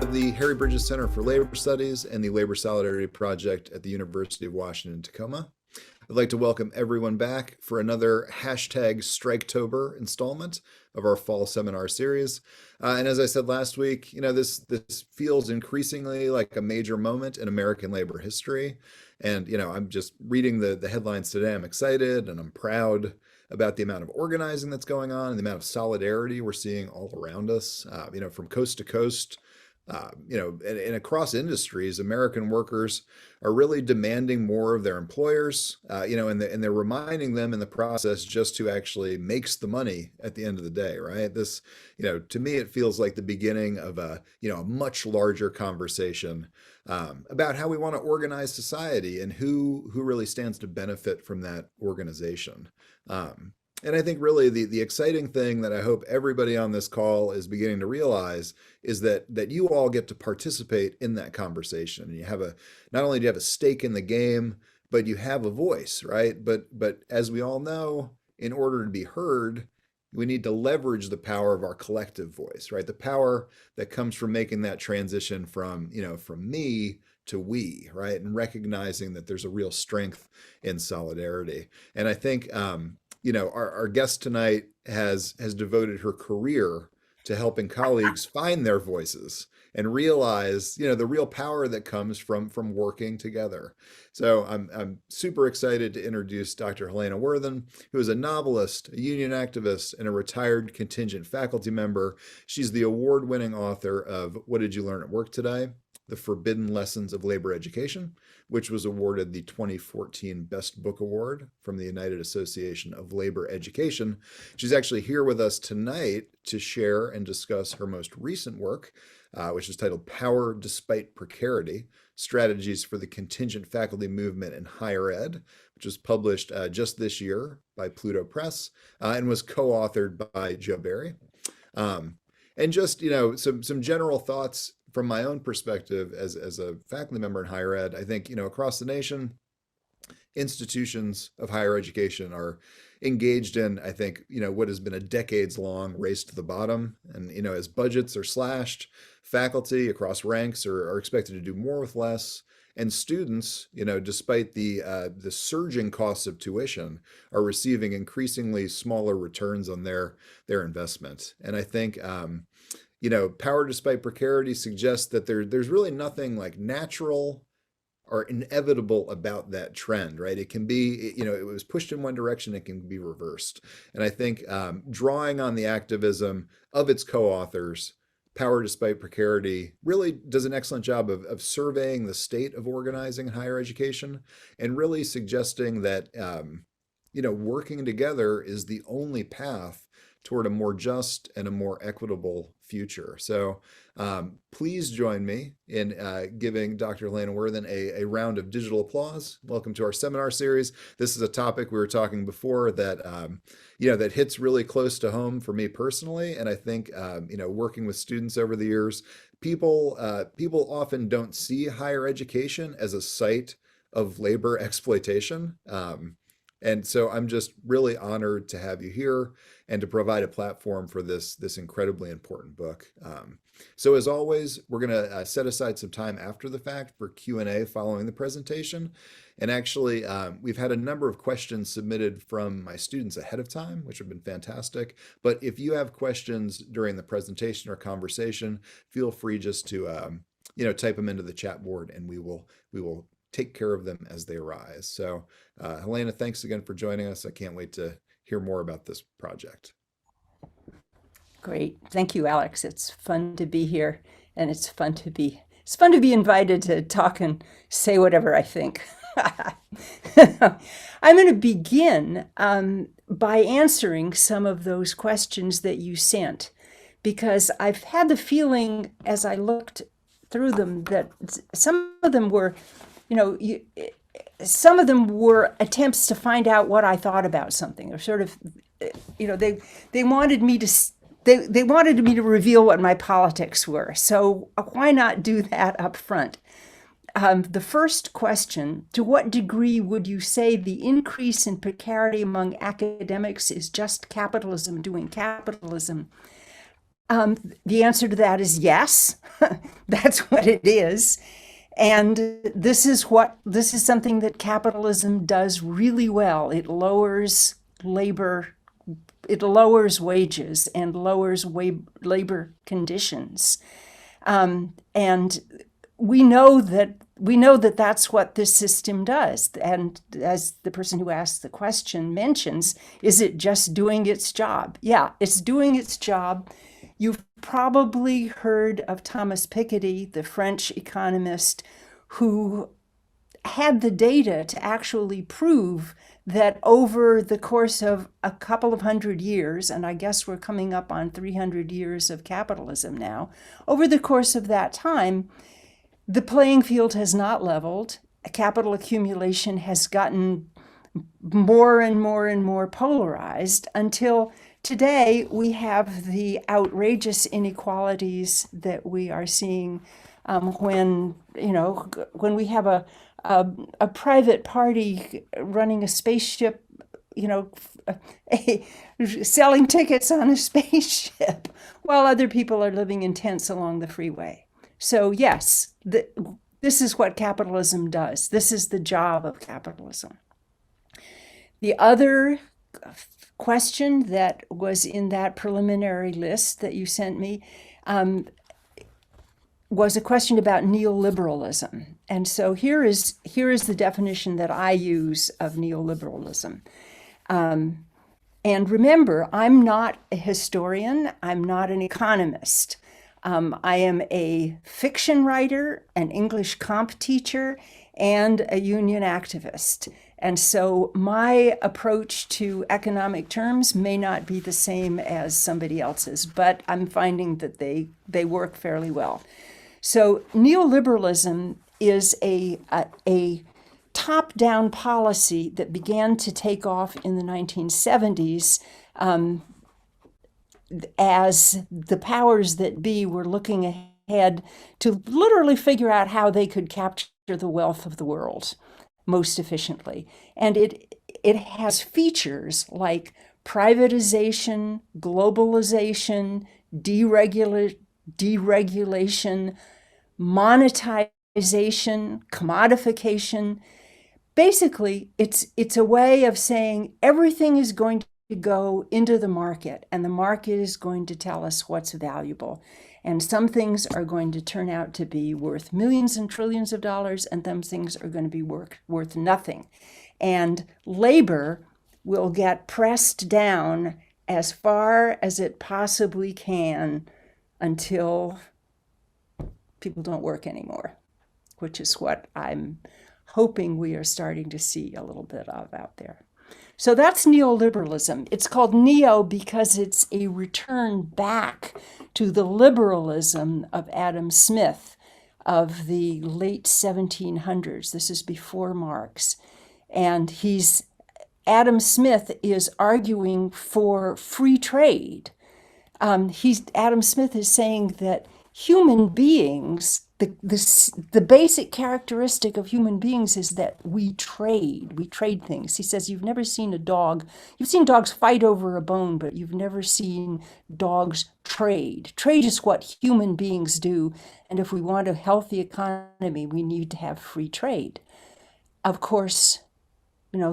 of the Harry Bridges Center for Labor Studies and the Labor Solidarity Project at the University of Washington, Tacoma. I'd like to welcome everyone back for another hashtag Striketober installment of our fall seminar series. And as I said last week, this feels increasingly like a major moment in American labor history. And, I'm just reading the headlines today. I'm excited and I'm proud about the amount of organizing that's going on and the amount of solidarity we're seeing all around us, from coast to coast. And across industries, American workers are really demanding more of their employers, and they're reminding them in the process just who actually makes the money at the end of the day, right? This, to me, it feels like the beginning of a much larger conversation about how we want to organize society and who really stands to benefit from that organization. And I think really the exciting thing that I hope everybody on this call is beginning to realize is that you all get to participate in that conversation. You have not only do you have a stake in the game, but you have a voice, right? But as we all know, in order to be heard, we need to leverage the power of our collective voice, right? The power that comes from making that transition from me to we, right? And recognizing that there's a real strength in solidarity. And I think, our guest tonight has devoted her career to helping colleagues find their voices and realize, the real power that comes from working together. So I'm super excited to introduce Dr. Helena Worthen, who is a novelist, a union activist, and a retired contingent faculty member. She's the award-winning author of What Did You Learn at Work Today? The Forbidden Lessons of Labor Education, which was awarded the 2014 Best Book Award from the United Association of Labor Education. She's actually here with us tonight to share and discuss her most recent work, which is titled Power Despite Precarity, Strategies for the Contingent Faculty Movement in Higher Ed, which was published just this year by Pluto Press and was co-authored by Joe Barry. And just, some general thoughts from my own perspective as a faculty member in higher ed. I think, across the nation, institutions of higher education are engaged in, I think, what has been a decades-long race to the bottom. And, as budgets are slashed, faculty across ranks are expected to do more with less. And students, despite the surging costs of tuition, are receiving increasingly smaller returns on their investment. And I think, power despite precarity suggests that there's really nothing like natural or inevitable about that trend, right? It can be, it was pushed in one direction, it can be reversed. And I think drawing on the activism of its co-authors, Power Despite Precarity really does an excellent job of surveying the state of organizing in higher education and really suggesting that, working together is the only path toward a more just and a more equitable future. So please join me in giving Dr. Helena Worthen a round of digital applause. Welcome to our seminar series. This is a topic we were talking before that, that hits really close to home for me personally. And I think, working with students over the years, people often don't see higher education as a site of labor exploitation. And so I'm just really honored to have you here and to provide a platform for this incredibly important book. So as always, we're going to set aside some time after the fact for Q&A following the presentation. And actually, we've had a number of questions submitted from my students ahead of time, which have been fantastic. But if you have questions during the presentation or conversation, feel free just to type them into the chat board, and we will take care of them as they arise. So Helena, thanks again for joining us. I can't wait to hear more about this project. Great. Thank you, Alex. It's fun to be here, and it's fun to be invited to talk and say whatever I think. I'm going to begin by answering some of those questions that you sent, because I've had the feeling as I looked through them that some of them were some of them were attempts to find out what I thought about something, or sort of, they wanted me to reveal what my politics were. So why not do that up front? The first question, to what degree would you say the increase in precarity among academics is just capitalism doing capitalism? The answer to that is yes. That's what it is. And this is something that capitalism does really well. It lowers wages and lowers labor conditions. And we know that that's what this system does. And as the person who asked the question mentions, is it just doing its job? Yeah, it's doing its job. You've probably heard of Thomas Piketty, the French economist, who had the data to actually prove that over the course of a couple of hundred years, and I guess we're coming up on 300 years of capitalism now, over the course of that time, the playing field has not leveled. Capital accumulation has gotten more and more and more polarized until today we have the outrageous inequalities that we are seeing when we have a private party running a spaceship, selling tickets on a spaceship while other people are living in tents along the freeway. So yes, this is what capitalism does. This is the job of capitalism. The other question that was in that preliminary list that you sent me was a question about neoliberalism. And so here is the definition that I use of neoliberalism. And remember, I'm not a historian. I'm not an economist. I am a fiction writer, an English comp teacher, and a union activist. And so my approach to economic terms may not be the same as somebody else's, but I'm finding that they work fairly well. So neoliberalism is a top-down policy that began to take off in the 1970s as the powers that be were looking ahead to literally figure out how they could capture the wealth of the world most efficiently. And it has features like privatization, globalization, deregulation, monetization, commodification. Basically, it's a way of saying everything is going to go into the market, and the market is going to tell us what's valuable. And some things are going to turn out to be worth millions and trillions of dollars, and some things are going to be worth nothing. And labor will get pressed down as far as it possibly can until people don't work anymore, which is what I'm hoping we are starting to see a little bit of out there. So that's neoliberalism. It's called neo because it's a return back to the liberalism of Adam Smith of the late 1700s. This is before Marx. And Adam Smith is arguing for free trade. Adam Smith is saying that human beings, the basic characteristic of human beings is that we trade things. He says you've never seen you've seen dogs fight over a bone, but you've never seen dogs trade. Trade is what human beings do, and if we want a healthy economy, we need to have free trade. Of course,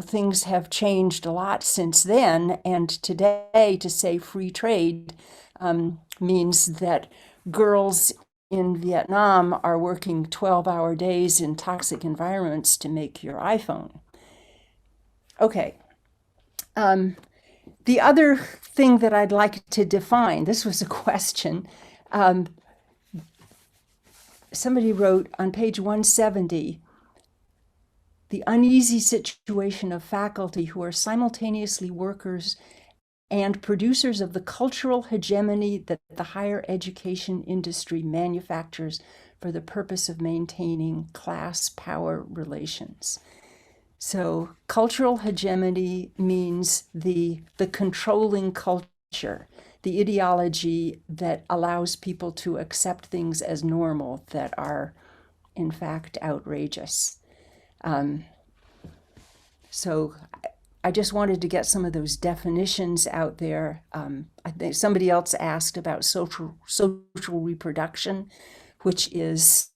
things have changed a lot since then, and today to say free trade means that girls in Vietnam are working 12-hour days in toxic environments to make your iPhone. Okay. The other thing that I'd like to define, this was a question. Somebody wrote on page 170, the uneasy situation of faculty who are simultaneously workers and producers of the cultural hegemony that the higher education industry manufactures for the purpose of maintaining class power relations. So cultural hegemony means the controlling culture, the ideology that allows people to accept things as normal that are in fact outrageous. So I just wanted to get some of those definitions out there. I think somebody else asked about social reproduction, which is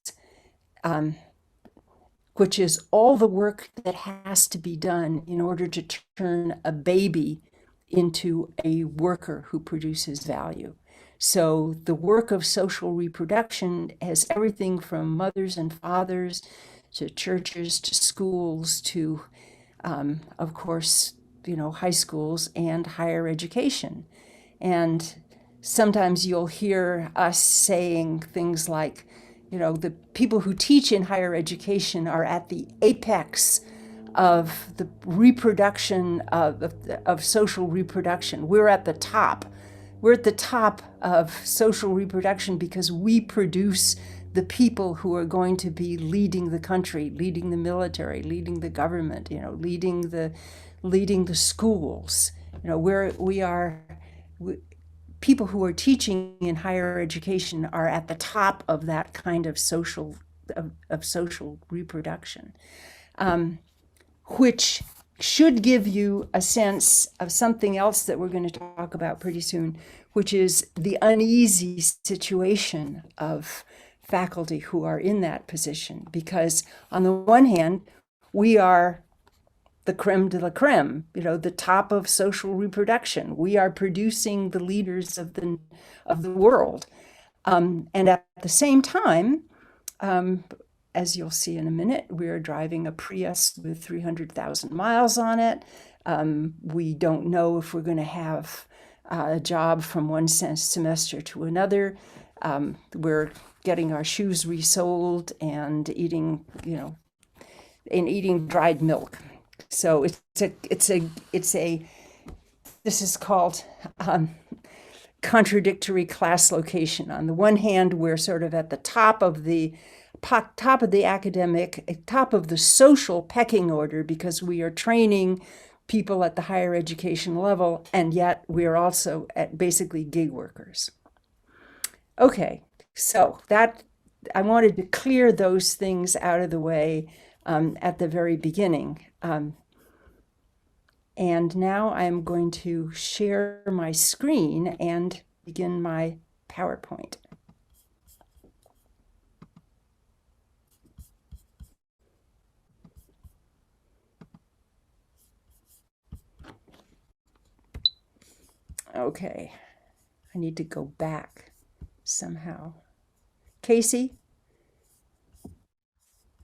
all the work that has to be done in order to turn a baby into a worker who produces value. So the work of social reproduction has everything from mothers and fathers to churches to schools to, of course, high schools and higher education. And sometimes you'll hear us saying things like, the people who teach in higher education are at the apex of the reproduction of social reproduction. We're at the top. We're at the top of social reproduction because we produce the people who are going to be leading the country, leading the military, leading the government, leading the schools. People who are teaching in higher education are at the top of that kind of social reproduction, which should give you a sense of something else that we're going to talk about pretty soon, which is the uneasy situation of faculty who are in that position. Because on the one hand, we are the creme de la creme, the top of social reproduction. We are producing the leaders of the world. And at the same time, as you'll see in a minute, we are driving a Prius with 300,000 miles on it. We don't know if we're going to have a job from one semester to another. We're getting our shoes resoled and eating dried milk. So this is called contradictory class location. On the one hand, we're sort of at the top of the academic, top of the social pecking order because we are training people at the higher education level, and yet we are also at basically gig workers. Okay, so that I wanted to clear those things out of the way at the very beginning. And now I'm going to share my screen and begin my PowerPoint. Okay, I need to go back somehow. Casey?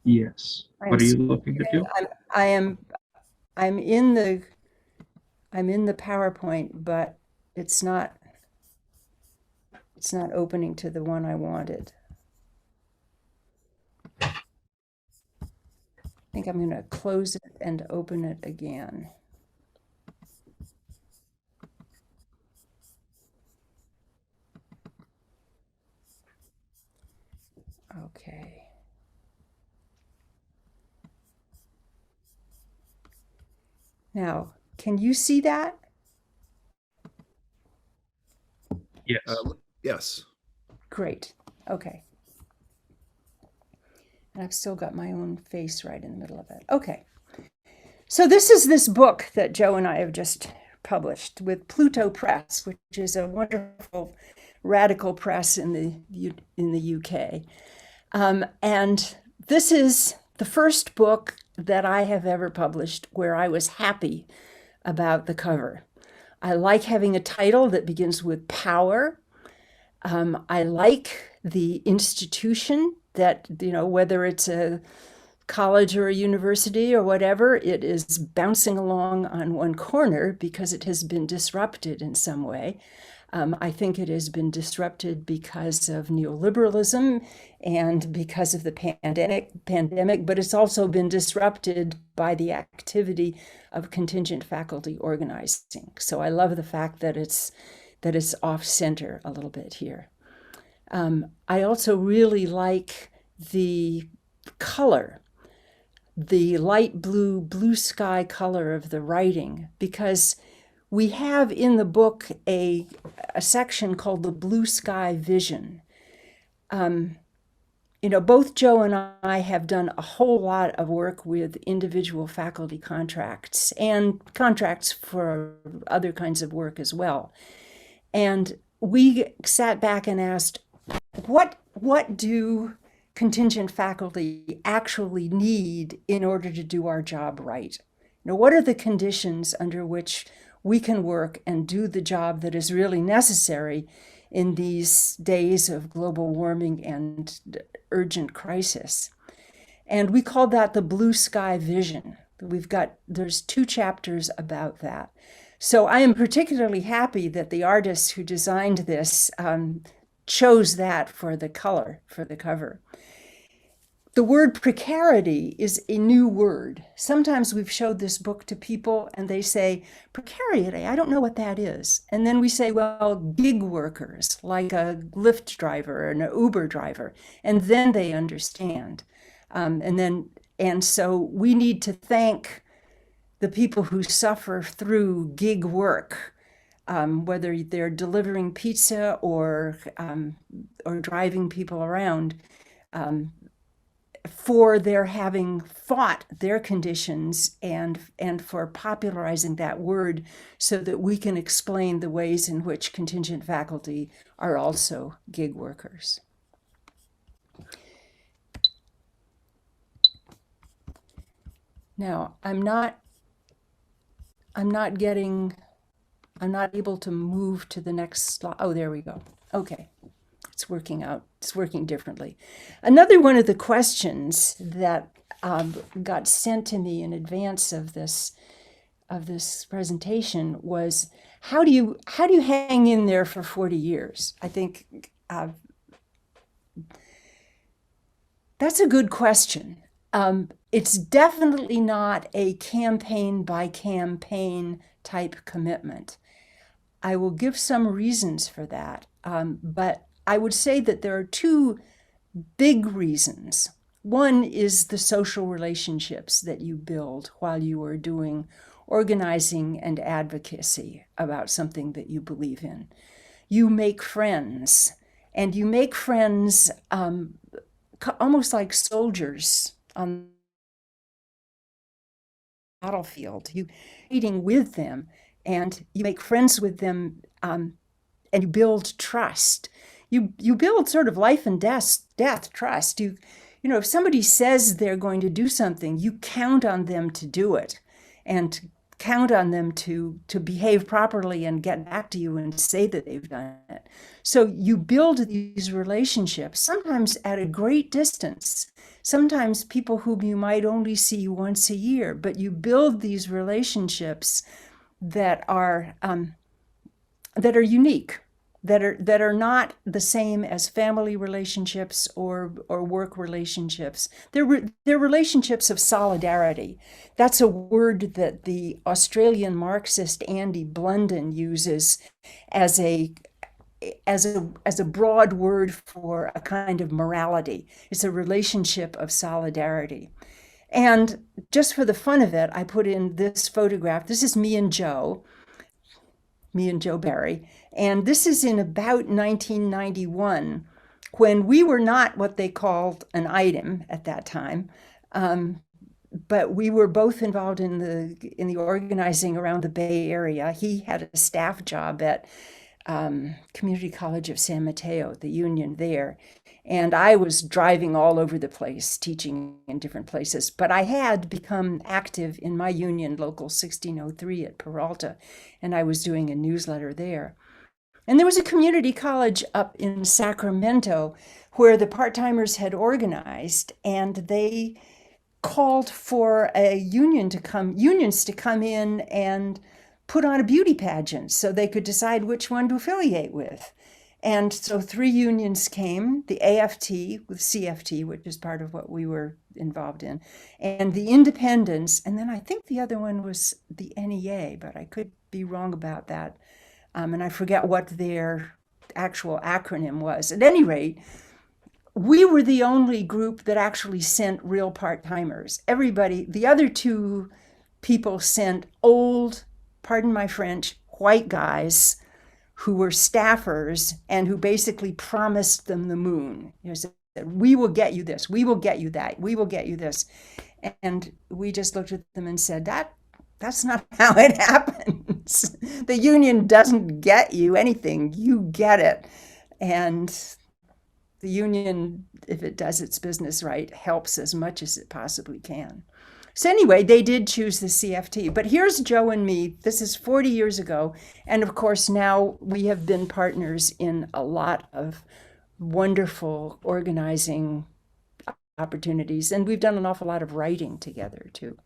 Yes. What are you looking to do? I'm in the PowerPoint, but it's not opening to the one I wanted. I think I'm going to close it and open it again. Okay. Now, can you see that? Yes. Yes. Great. Okay. And I've still got my own face right in the middle of it. Okay. So this is this book that Joe and I have just published with Pluto Press, which is a wonderful radical press in the UK. And this is the first book that I have ever published where I was happy about the cover. I like having a title that begins with power. I like the institution that, whether it's a college or a university or whatever, it is bouncing along on one corner because it has been disrupted in some way. I think it has been disrupted because of neoliberalism and because of the pandemic, but it's also been disrupted by the activity of contingent faculty organizing. So I love the fact that it's off center a little bit here. I also really like the color, the light blue sky color of the writing, because we have in the book a section called the Blue Sky Vision. both Joe and I have done a whole lot of work with individual faculty contracts and contracts for other kinds of work as well. And we sat back and asked, what do contingent faculty actually need in order to do our job right? What are the conditions under which we can work and do the job that is really necessary in these days of global warming and urgent crisis? And we call that the blue sky vision. There's 2 chapters about that. So I am particularly happy that the artist who designed this chose that for the color, for the cover. The word precarity is a new word. Sometimes we've showed this book to people and they say, precarity, I don't know what that is. And then we say, well, gig workers, like a Lyft driver and an Uber driver. And then they understand. And so we need to thank the people who suffer through gig work, whether they're delivering pizza or driving people around, for their having fought their conditions and for popularizing that word so that we can explain the ways in which contingent faculty are also gig workers. Now, I'm not able to move to the next slide. Oh, there we go. Okay. It's working out. It's working differently. Another one of the questions that got sent to me in advance of this presentation was, how do you hang in there for 40 years? I think that's a good question. It's definitely not a campaign by campaign type commitment. I will give some reasons for that, but I would say that there are 2 big reasons. One is the social relationships that you build while you are doing organizing and advocacy about something that you believe in. You make friends, and you make friends almost like soldiers on the battlefield. You eating with them, and you make friends with them, and you build trust. You build sort of life and death trust. If somebody says they're going to do something, you count on them to do it, and count on them to behave properly and get back to you and say that they've done it. So you build these relationships, sometimes at a great distance, sometimes people whom you might only see once a year, but you build these relationships that are unique, that are not the same as family relationships or work relationships. They're relationships of solidarity. That's a word that the Australian Marxist Andy Blunden uses as a broad word for a kind of morality. It's a relationship of solidarity. And just for the fun of it, I put in this photograph. This is me and Joe Barry. And this is in about 1991, when we were not what they called an item at that time, but we were both involved in the organizing around the Bay Area. He had a staff job at Community College of San Mateo, the union there. And I was driving all over the place, teaching in different places. But I had become active in my union, Local 1603 at Peralta, and I was doing a newsletter there. And there was a community college up in Sacramento where the part-timers had organized, and they called for unions to come in and put on a beauty pageant so they could decide which one to affiliate with. And so 3 unions came, the AFT with CFT, which is part of what we were involved in, and the Independents, and then I think the other one was the NEA, but I could be wrong about that. And I forget what their actual acronym was. At any rate, we were the only group that actually sent real part-timers. Everybody, the other 2 people sent old, pardon my French, white guys who were staffers and who basically promised them the moon. we will get you this, we will get you that, we will get you this. And we just looked at them and said, that's not how it happens. The union doesn't get you anything, you get it. And the union, if it does its business right, helps as much as it possibly can. So anyway, they did choose the CFT. But here's Joe and me. This is 40 years ago. And of course, now we have been partners in a lot of wonderful organizing opportunities. And we've done an awful lot of writing together, too.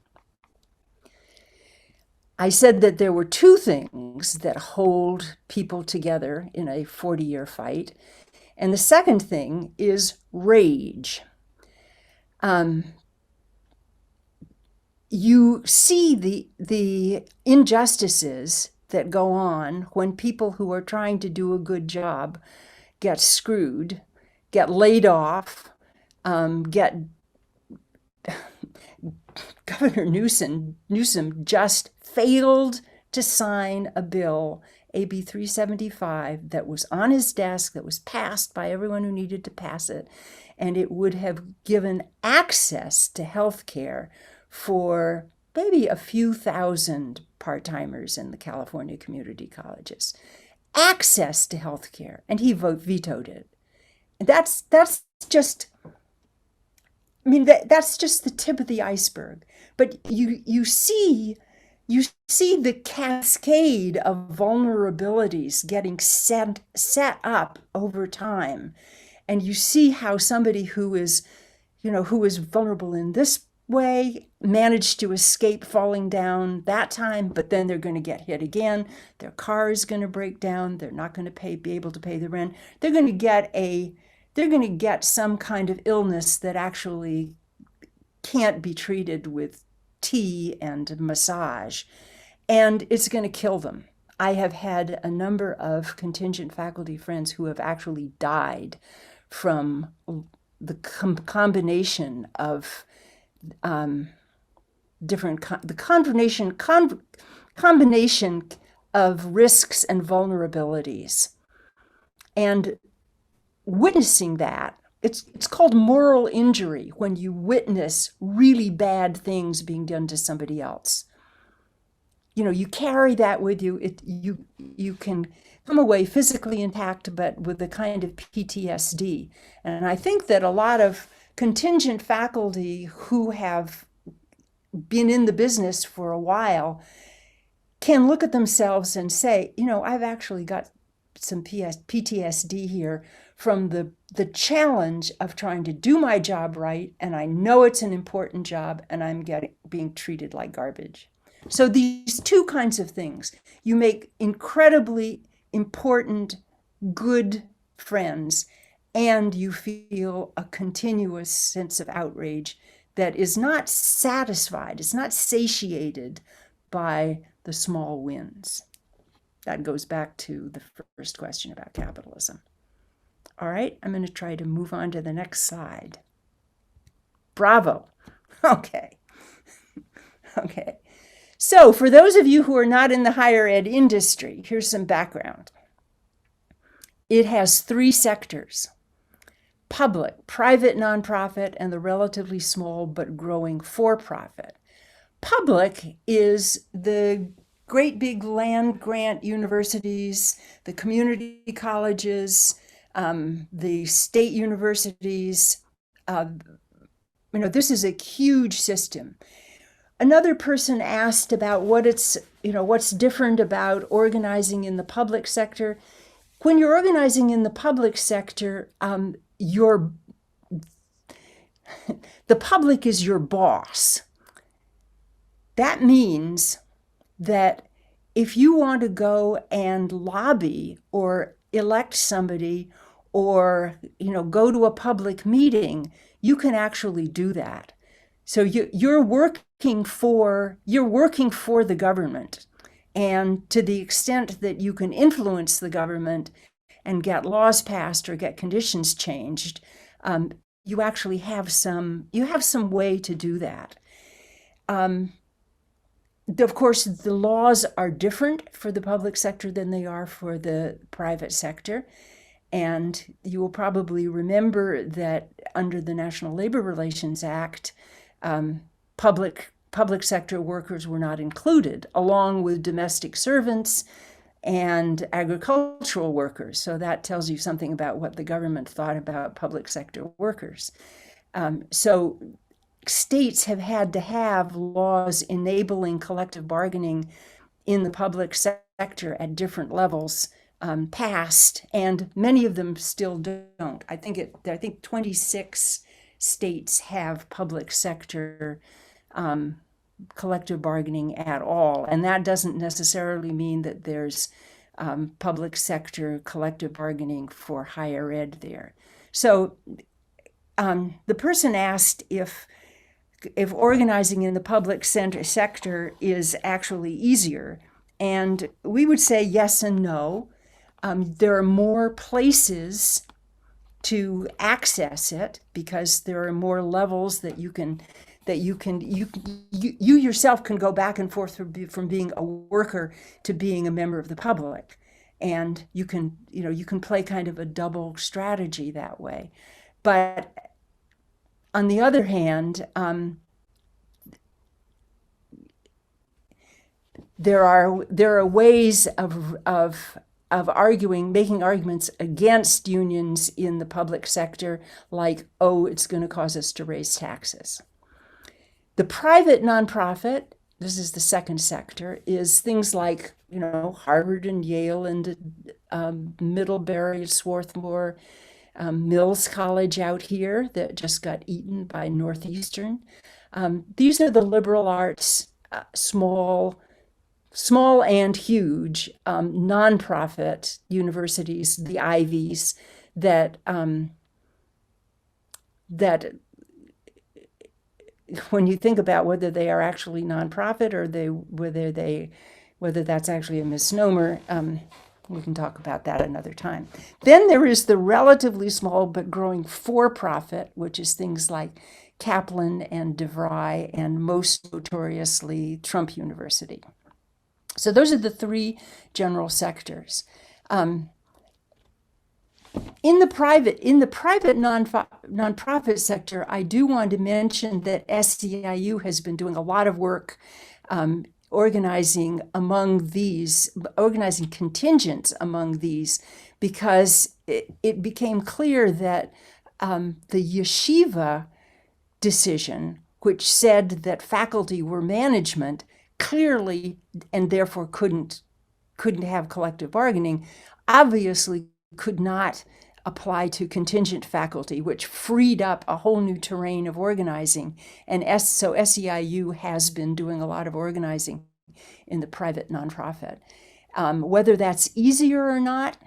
I said that there were two things that hold people together in a 40-year fight. And the second thing is rage. You see the injustices that go on when people who are trying to do a good job get screwed, get laid off, get Governor Newsom just failed to sign a bill, AB 375, that was on his desk, that was passed by everyone who needed to pass it, and it would have given access to health care for maybe a few thousand part-timers in the California community colleges. Access to health care, and he vetoed it. And that's just, I mean, that's just the tip of the iceberg. But you see the cascade of vulnerabilities getting set up over time, and you see how somebody who is vulnerable in this way managed to escape falling down that time, but then they're going to get hit again. Their car is going to break down. They're not going to be able to pay the rent. They're going to get some kind of illness that actually can't be treated with tea and massage, and it's going to kill them. I have had a number of contingent faculty friends who have actually died from the combination of combination of risks and vulnerabilities. And witnessing that, it's called moral injury when you witness really bad things being done to somebody else. You carry that with you. You can come away physically intact, but with a kind of PTSD. And I think that a lot of contingent faculty who have been in the business for a while can look at themselves and say, I've actually got some PTSD here from the challenge of trying to do my job right, and I know it's an important job, and I'm being treated like garbage. So these two kinds of things, you make incredibly important, good friends, and you feel a continuous sense of outrage that is not satisfied, it's not satiated by the small wins. That goes back to the first question about capitalism. All right, I'm going to try to move on to the next slide. Bravo. Okay. Okay. So for those of you who are not in the higher ed industry, here's some background. It has three sectors: public, private nonprofit, and the relatively small but growing for-profit. Public is the great big land grant universities, the community colleges, the state universities. This is a huge system. Another person asked about what's different about organizing in the public sector. When you're organizing in the public sector, the public is your boss. That means that if you want to go and lobby or elect somebody or go to a public meeting, you can actually do that. So you're working for the government, and to the extent that you can influence the government and get laws passed or get conditions changed, you actually have some way to do that. Of course, the laws are different for the public sector than they are for the private sector. And you will probably remember that under the National Labor Relations Act, public sector workers were not included, along with domestic servants and agricultural workers. So that tells you something about what the government thought about public sector workers. So states have had to have laws enabling collective bargaining in the public sector at different levels passed, and many of them still don't. I think 26 states have public sector collective bargaining at all, and that doesn't necessarily mean that there's public sector collective bargaining for higher ed there. So the person asked if organizing in the public sector is actually easier, and we would say yes and no. There are more places to access it because there are more levels that you yourself can go back and forth from being a worker to being a member of the public, and you can play kind of a double strategy that way. But on the other hand, there are ways of making arguments against unions in the public sector, like, oh, it's going to cause us to raise taxes. The private nonprofit, this is the second sector, is things like, Harvard and Yale and Middlebury, Swarthmore, Mills College out here that just got eaten by Northeastern. These are the liberal arts, small and huge nonprofit universities, the Ivies, that when you think about whether they are actually nonprofit or whether that's actually a misnomer, we can talk about that another time. Then there is the relatively small but growing for-profit, which is things like Kaplan and DeVry, and most notoriously Trump University. So those are the three general sectors. In the private nonprofit sector, I do want to mention that SEIU has been doing a lot of work organizing contingents among these, because it became clear that the yeshiva decision, which said that faculty were management, clearly, and therefore couldn't have collective bargaining, obviously could not apply to contingent faculty, which freed up a whole new terrain of organizing. And so SEIU has been doing a lot of organizing in the private nonprofit. Whether that's easier or not,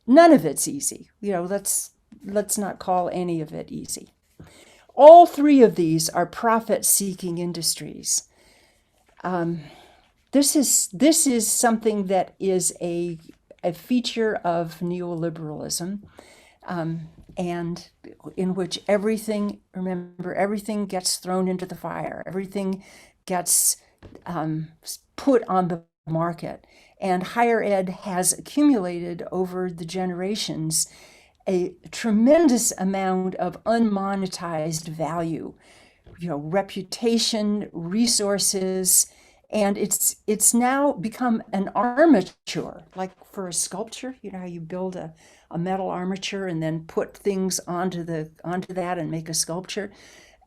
none of it's easy. Let's not call any of it easy. All three of these are profit-seeking industries. This is something that is a feature of neoliberalism, and in which everything gets thrown into the fire. Everything gets put on the market. And higher ed has accumulated over the generations a tremendous amount of unmonetized value, reputation, resources, and it's now become an armature, like for a sculpture. How you build a metal armature and then put things onto that and make a sculpture.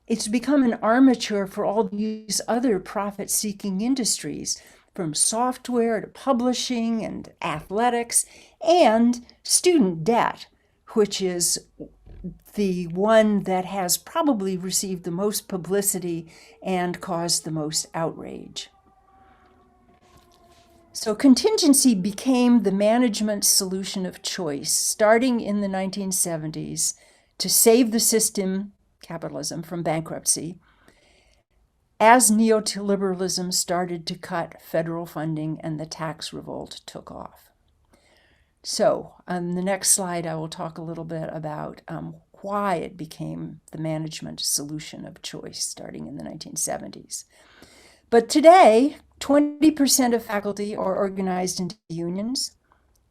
It's become an armature for all these other profit-seeking industries, from software to publishing and athletics and student debt, which is the one that has probably received the most publicity and caused the most outrage. So contingency became the management solution of choice, starting in the 1970s to save the system, capitalism, from bankruptcy, as neoliberalism started to cut federal funding and the tax revolt took off. So on the next slide, I will talk a little bit about why it became the management solution of choice starting in the 1970s. But today, 20% of faculty are organized into unions.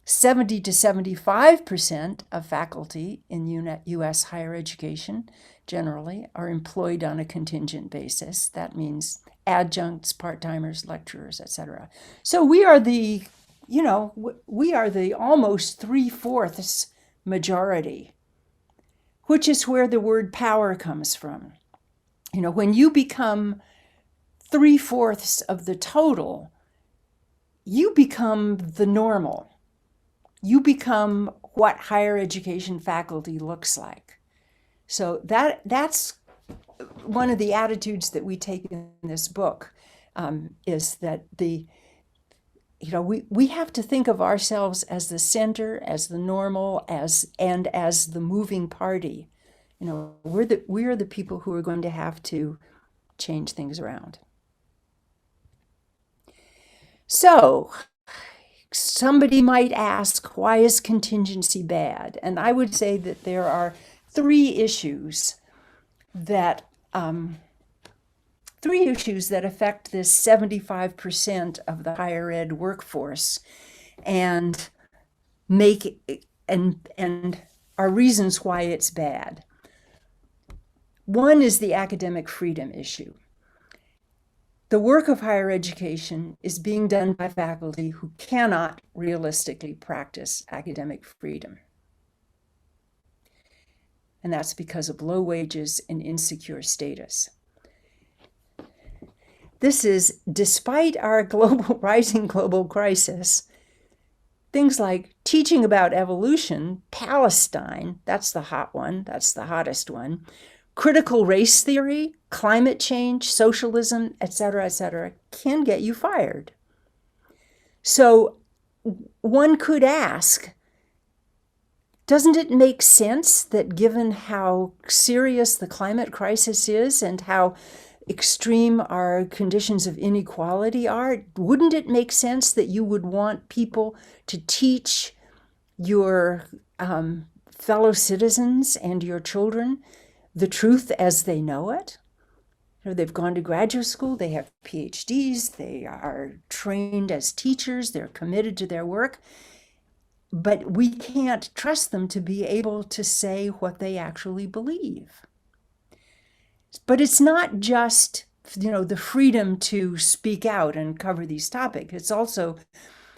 70 to 75% of faculty in U.S. higher education generally are employed on a contingent basis. That means adjuncts, part-timers, lecturers, etc. So we are the almost 3/4 majority, which is where the word power comes from. When you become 3/4 of the total, you become the normal. You become what higher education faculty looks like. So that's one of the attitudes that we take in this book, is that we have to think of ourselves as the center, as the normal, as the moving party. We are the people who are going to have to change things around. So somebody might ask, why is contingency bad? And I would say that there are three issues that affect this 75% of the higher ed workforce and are reasons why it's bad. One is the academic freedom issue. The work of higher education is being done by faculty who cannot realistically practice academic freedom. And that's because of low wages and insecure status. This is despite our rising global crisis. Things like teaching about evolution, Palestine, that's the hot one, that's the hottest one, critical race theory, climate change, socialism, etc., can get you fired. So one could ask, doesn't it make sense that given how serious the climate crisis is and how extreme our conditions of inequality are, wouldn't it make sense that you would want people to teach your fellow citizens and your children the truth as they know it? They've gone to graduate school, they have PhDs, they are trained as teachers, they're committed to their work, but we can't trust them to be able to say what they actually believe. But it's not just, the freedom to speak out and cover these topics. It's also,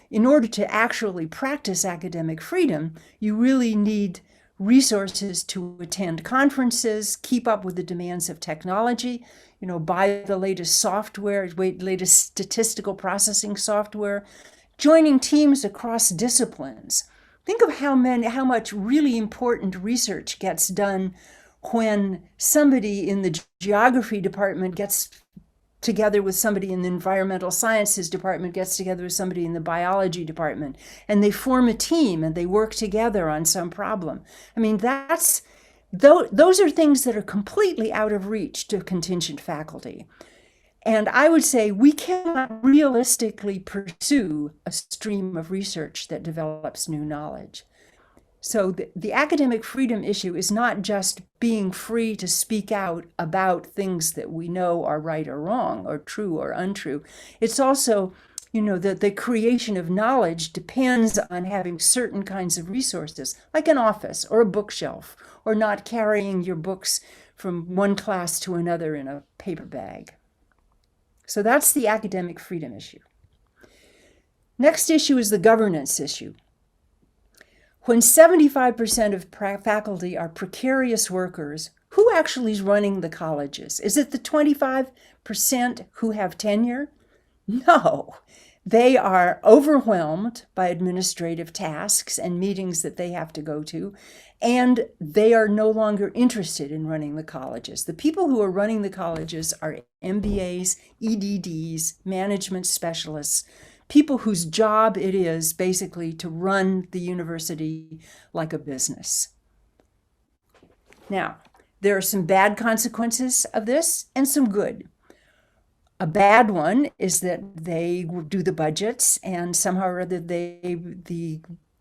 in order to actually practice academic freedom, you really need resources to attend conferences, keep up with the demands of technology, buy the latest software, latest statistical processing software, joining teams across disciplines. Think of how much really important research gets done when somebody in the geography department gets together with somebody in the environmental sciences department, gets together with somebody in the biology department, and they form a team and they work together on some problem. I mean, those are things that are completely out of reach to contingent faculty. And I would say we cannot realistically pursue a stream of research that develops new knowledge. So the academic freedom issue is not just being free to speak out about things that we know are right or wrong, or true or untrue. It's also, that the creation of knowledge depends on having certain kinds of resources, like an office or a bookshelf, or not carrying your books from one class to another in a paper bag. So that's the academic freedom issue. Next issue is the governance issue. When 75% of faculty are precarious workers, who actually is running the colleges? Is it the 25% who have tenure? No. They are overwhelmed by administrative tasks and meetings that they have to go to, and they are no longer interested in running the colleges. The people who are running the colleges are MBAs, EDDs, management specialists, people whose job it is basically to run the university like a business. Now, there are some bad consequences of this and some good. A bad one is that they do the budgets, and somehow or other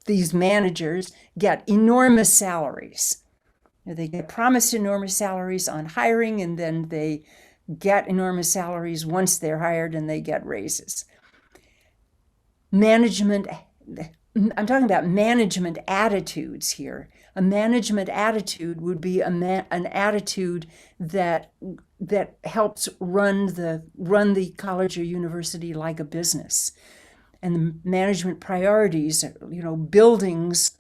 these managers get enormous salaries. They get promised enormous salaries on hiring, and then they get enormous salaries once they're hired, and they get raises. Management I'm talking about management attitudes here. A management attitude would be an attitude that helps run the college or university like a business. And the management priorities, buildings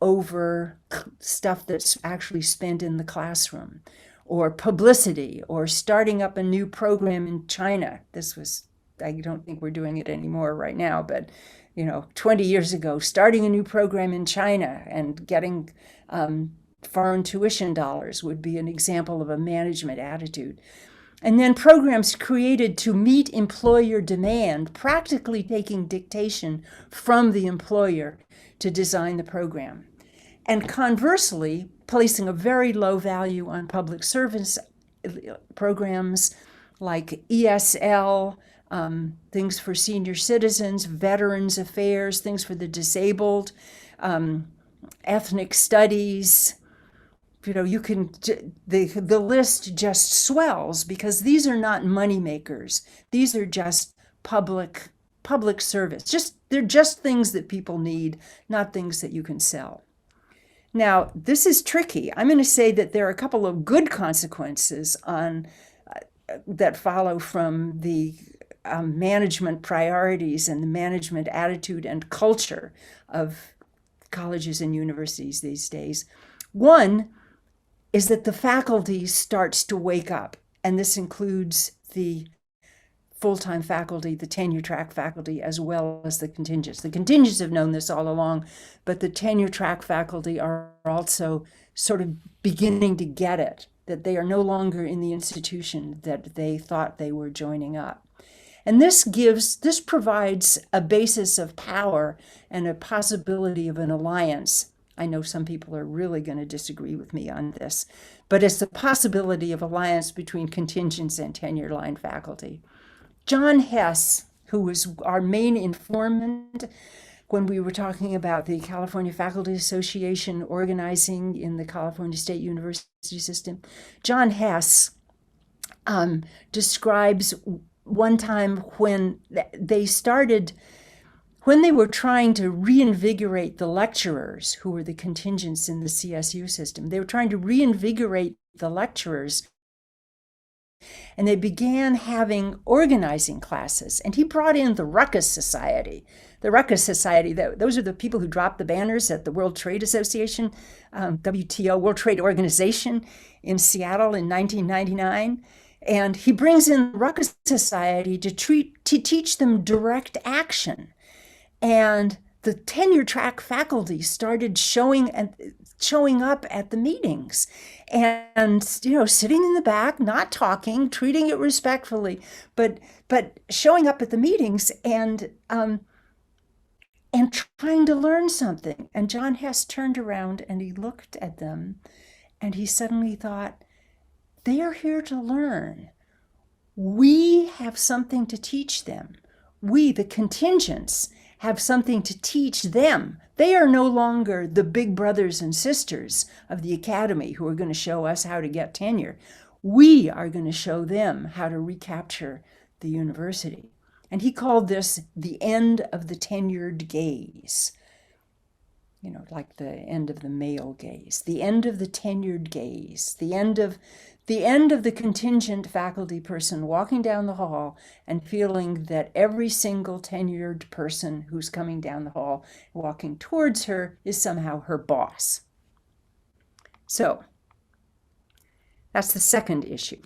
over stuff that's actually spent in the classroom, or publicity, or starting up a new program in China. I don't think we're doing it anymore right now, but 20 years ago, starting a new program in China and getting foreign tuition dollars would be an example of a management attitude. And then programs created to meet employer demand, practically taking dictation from the employer to design the program. And conversely, placing a very low value on public service programs like ESL, things for senior citizens, veterans affairs, things for the disabled, ethnic studies. The list just swells, because these are not money makers. These are just public service. They're just things that people need, not things that you can sell. Now, this is tricky. I'm going to say that there are a couple of good consequences that follow from the management priorities and the management attitude and culture of colleges and universities these days. One is that the faculty starts to wake up, and this includes the full-time faculty, the tenure-track faculty, as well as the contingents. The contingents have known this all along, but the tenure-track faculty are also sort of beginning to get it, that they are no longer in the institution that they thought they were joining up. And this provides a basis of power and a possibility of an alliance. I know some people are really going to disagree with me on this, but it's the possibility of alliance between contingents and tenure line faculty. John Hess, who was our main informant when we were talking about the California Faculty Association organizing in the California State University system, John Hess describes one time when they were trying to reinvigorate the lecturers who were the contingents in the CSU system. They were trying to reinvigorate the lecturers, and they began having organizing classes. And he brought in the Ruckus Society. The Ruckus Society, those are the people who dropped the banners at the World Trade Association, WTO, World Trade Organization in Seattle in 1999. And he brings in the Ruckus Society to teach them direct action. And the tenure track faculty started showing up at the meetings, and sitting in the back, not talking, treating it respectfully, but showing up at the meetings and trying to learn something. And John Hess turned around and he looked at them, and he suddenly thought, they are here to learn. We have something to teach them. We, the contingents, have something to teach them. They are no longer the big brothers and sisters of the academy who are going to show us how to get tenure. We are going to show them how to recapture the university. And he called this the end of the tenured gaze. Like the end of the male gaze, the end of the tenured gaze, the end of the contingent faculty person walking down the hall and feeling that every single tenured person who's coming down the hall, walking towards her, is somehow her boss. So that's the second issue,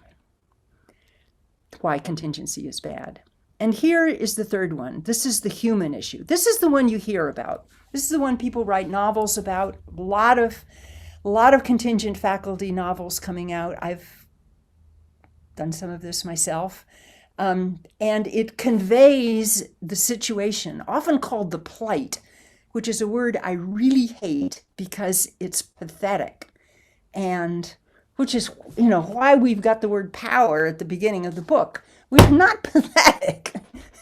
why contingency is bad. And here is the third one. This is the human issue. This is the one you hear about. This is the one people write novels about. A lot of contingent faculty novels coming out. I've done some of this myself. And it conveys the situation, often called the plight, which is a word I really hate because it's pathetic. And which is, why we've got the word power at the beginning of the book. We're not pathetic.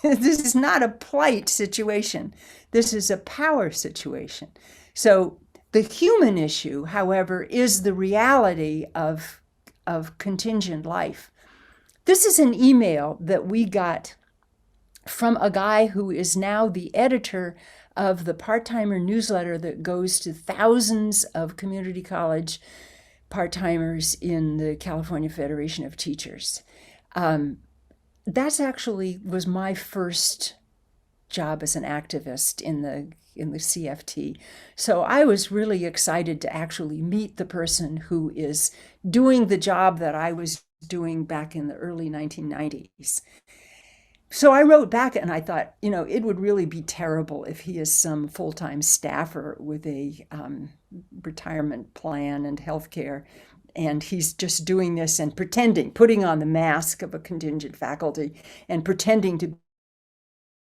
This is not a plight situation. This is a power situation. So the human issue, however, is the reality of contingent life. This is an email that we got from a guy who is now the editor of the part-timer newsletter that goes to thousands of community college part-timers in the California Federation of Teachers. That's actually was my first job as an activist in the CFT. So I was really excited to actually meet the person who is doing the job that I was doing back in the early 1990s. So I wrote back and I thought, it would really be terrible if he is some full-time staffer with a retirement plan and health care, and he's just doing this and putting on the mask of a contingent faculty and pretending to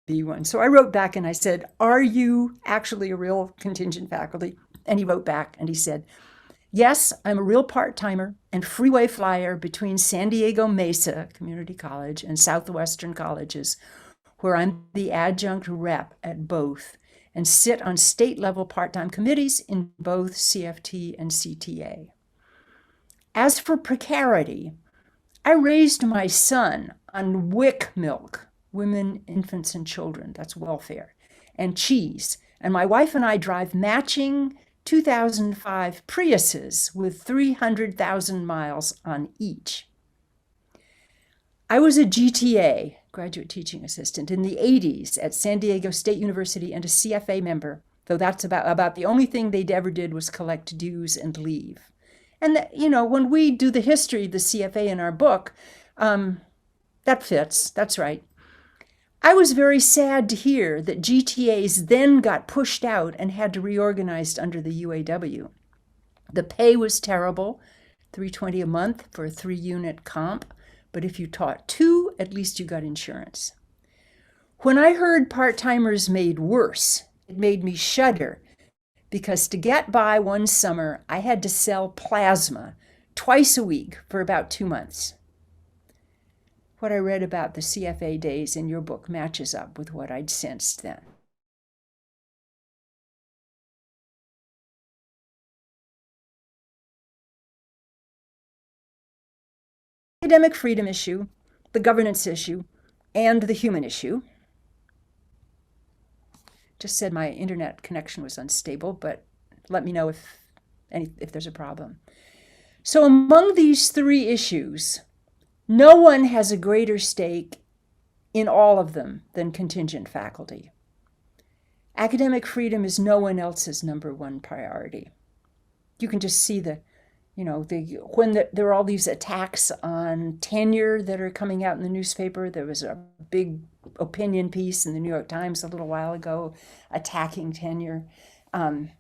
be one. So I wrote back and I said, "Are you actually a real contingent faculty?" And he wrote back and he said, "Yes, I'm a real part-timer and freeway flyer between San Diego Mesa Community College and Southwestern colleges, where I'm the adjunct rep at both and sit on state-level part-time committees in both CFT and CTA. As for precarity, I raised my son on WIC milk, women, infants, and children, that's welfare, and cheese, and my wife and I drive matching 2005 Priuses with 300,000 miles on each. I was a GTA, graduate teaching assistant, in the 80s at San Diego State University and a CFA member, though that's about the only thing they ever did was collect dues and leave. And, when we do the history of the CFA in our book, that fits, that's right. I was very sad to hear that GTAs then got pushed out and had to reorganize under the UAW. The pay was terrible, $320 a month for a 3-unit comp, but if you taught 2, at least you got insurance. When I heard part-timers made worse, it made me shudder, because to get by one summer, I had to sell plasma twice a week for about 2 months. What I read about the CFA days in your book matches up with what I'd sensed then. Academic freedom issue, the governance issue, and the human issue. Just said my internet connection was unstable, but let me know if there's a problem. So among these 3 issues, no one has a greater stake in all of them than contingent faculty. Academic freedom is no one else's number 1 priority. You can just see when there are all these attacks on tenure that are coming out in the newspaper. There was a big opinion piece in the New York Times a little while ago attacking tenure. And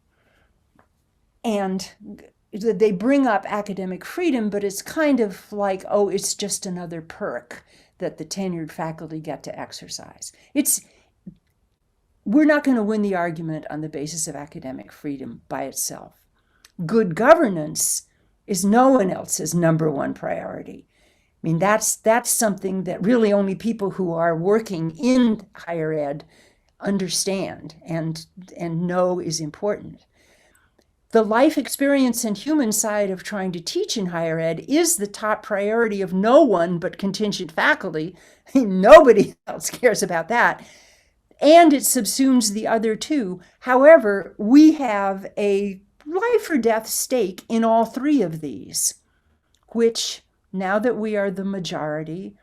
they bring up academic freedom, but it's kind of like, it's just another perk that the tenured faculty get to exercise. We're not going to win the argument on the basis of academic freedom by itself. Good governance is no one else's number 1 priority. I mean, that's something that really only people who are working in higher ed understand and know is important. The life experience and human side of trying to teach in higher ed is the top priority of no one but contingent faculty. Nobody else cares about that. And it subsumes the other 2. However, we have a life or death stake in all 3 of these, which, now that we are the majority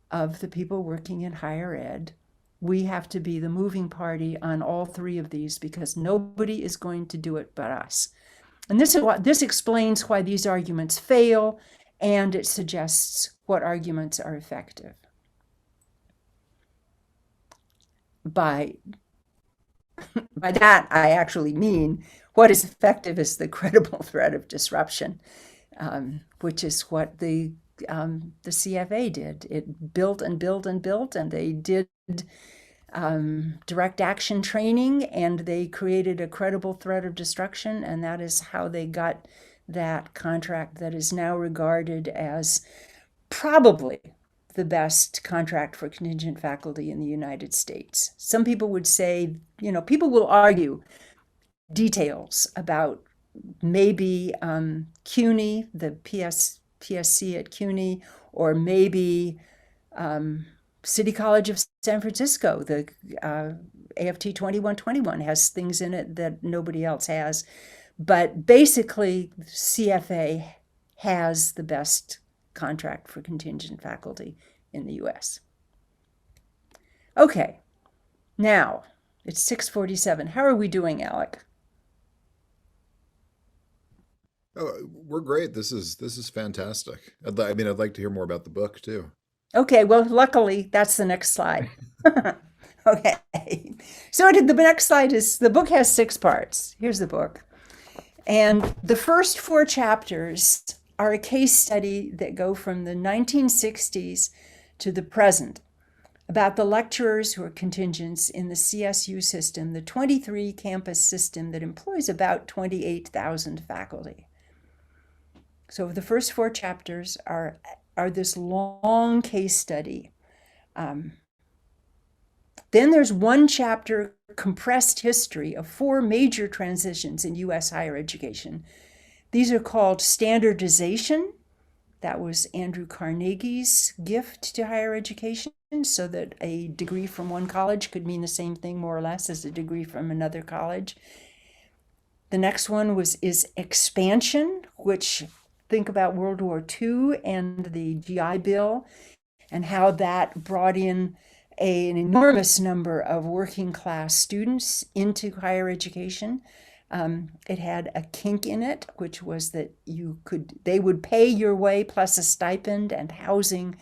of the people working in higher ed, we have to be the moving party on all 3 of these, because nobody is going to do it but us. And this explains why these arguments fail, and it suggests what arguments are effective. By that, I actually mean what is effective is the credible threat of disruption, which is what the CFA did. It built and built and built, and they did direct action training, and they created a credible threat of destruction, and that is how they got that contract that is now regarded as probably the best contract for contingent faculty in the United States. Some people would say, people will argue details about maybe CUNY, the PSC at CUNY, or maybe City College of San Francisco, the AFT 2121 has things in it that nobody else has. But basically, CFA has the best contract for contingent faculty in the US. Okay, now it's 6:47. How are we doing, Alec? Oh, we're great. This is fantastic. I'd like to hear more about the book too. Okay, well, luckily, that's the next slide. Okay, so the next slide is, the book has 6 parts. Here's the book. And the first 4 chapters are a case study that go from the 1960s to the present about the lecturers who are contingents in the CSU system, the 23 campus system that employs about 28,000 faculty. So the first 4 chapters are this long case study. Then there's 1 chapter, compressed history of 4 major transitions in US higher education. These are called standardization. That was Andrew Carnegie's gift to higher education, so that a degree from one college could mean the same thing more or less as a degree from another college. The next one is expansion, which, think about World War II and the GI Bill and how that brought in an enormous number of working class students into higher education. It had a kink in it, which was that they would pay your way plus a stipend and housing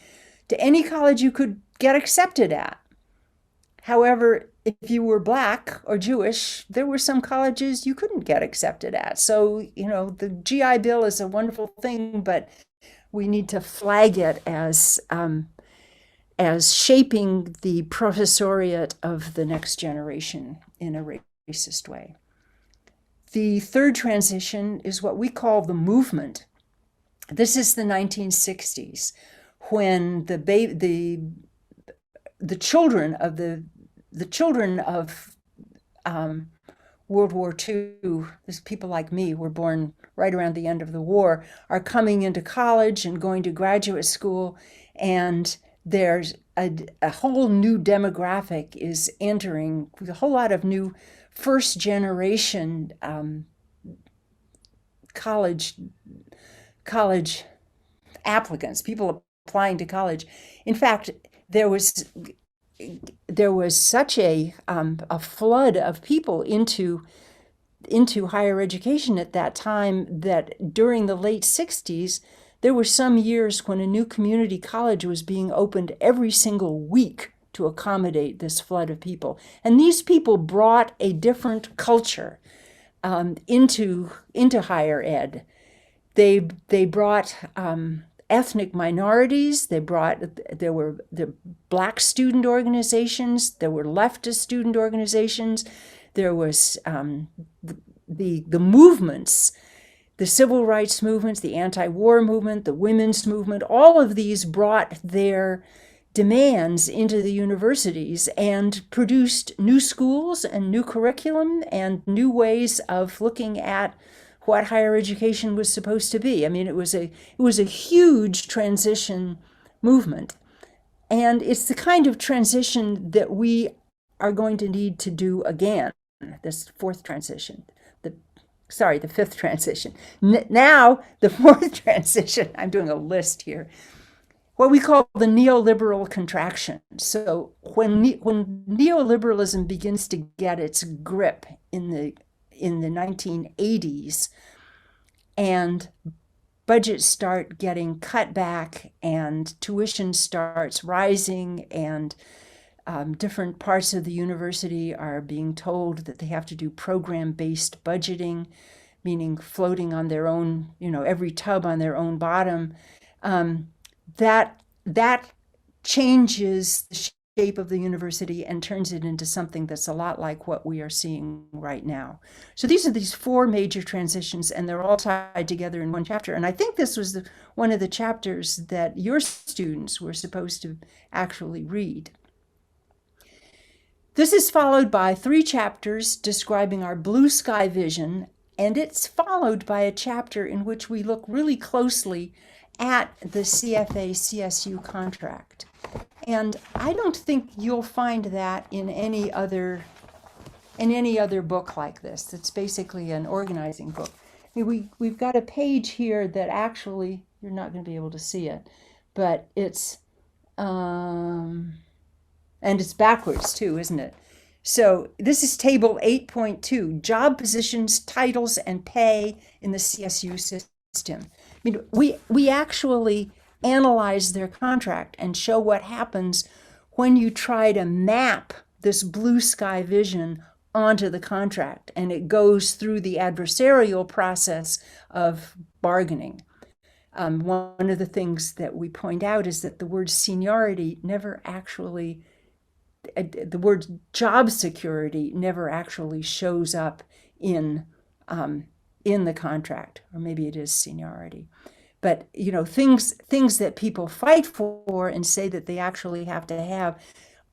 to any college you could get accepted at. However, if you were Black or Jewish, there were some colleges you couldn't get accepted at. So, the GI Bill is a wonderful thing, but we need to flag it as shaping the professoriate of the next generation in a racist way. The third transition is what we call the movement. This is the 1960s, when the children of World War II, these people like me were born right around the end of the war, are coming into college and going to graduate school, and there's a whole new demographic is entering, with a whole lot of new first generation college applicants, people applying to college. In fact, there was such a flood of people into higher education at that time that during the late 60s, there were some years when a new community college was being opened every single week to accommodate this flood of people. And these people brought a different culture into higher ed. They brought ethnic minorities. There were the Black student organizations. There were leftist student organizations. There was the movements, the civil rights movements, the anti-war movement, the women's movement. All of these brought their demands into the universities and produced new schools and new curriculum and new ways of looking at what higher education was supposed to be. I mean, it was a huge transition movement. And it's the kind of transition that we are going to need to do again, this fifth transition. Now, the fourth transition, I'm doing a list here, what we call the neoliberal contraction. So when neoliberalism begins to get its grip in the 1980s, and budgets start getting cut back and tuition starts rising, and different parts of the university are being told that they have to do program-based budgeting, meaning floating on their own, every tub on their own bottom. That changes the shape of the university and turns it into something that's a lot like what we are seeing right now. So these are these four major transitions, and they're all tied together in one chapter. And I think this was one of the chapters that your students were supposed to actually read. This is followed by 3 chapters describing our blue sky vision, and it's followed by a chapter in which we look really closely at the CFA-CSU contract. And I don't think you'll find that in any other book like this. It's basically an organizing book. I mean, we've got a page here that actually, you're not going to be able to see it, but it's, and it's backwards too, isn't it? So this is table 8.2, job positions, titles, and pay in the CSU system. I mean, we actually analyze their contract and show what happens when you try to map this blue sky vision onto the contract, and it goes through the adversarial process of bargaining. One of the things that we point out is that the word seniority never actually, the word job security never actually shows up in the contract, or maybe it is seniority. But you know, things that people fight for and say that they actually have to have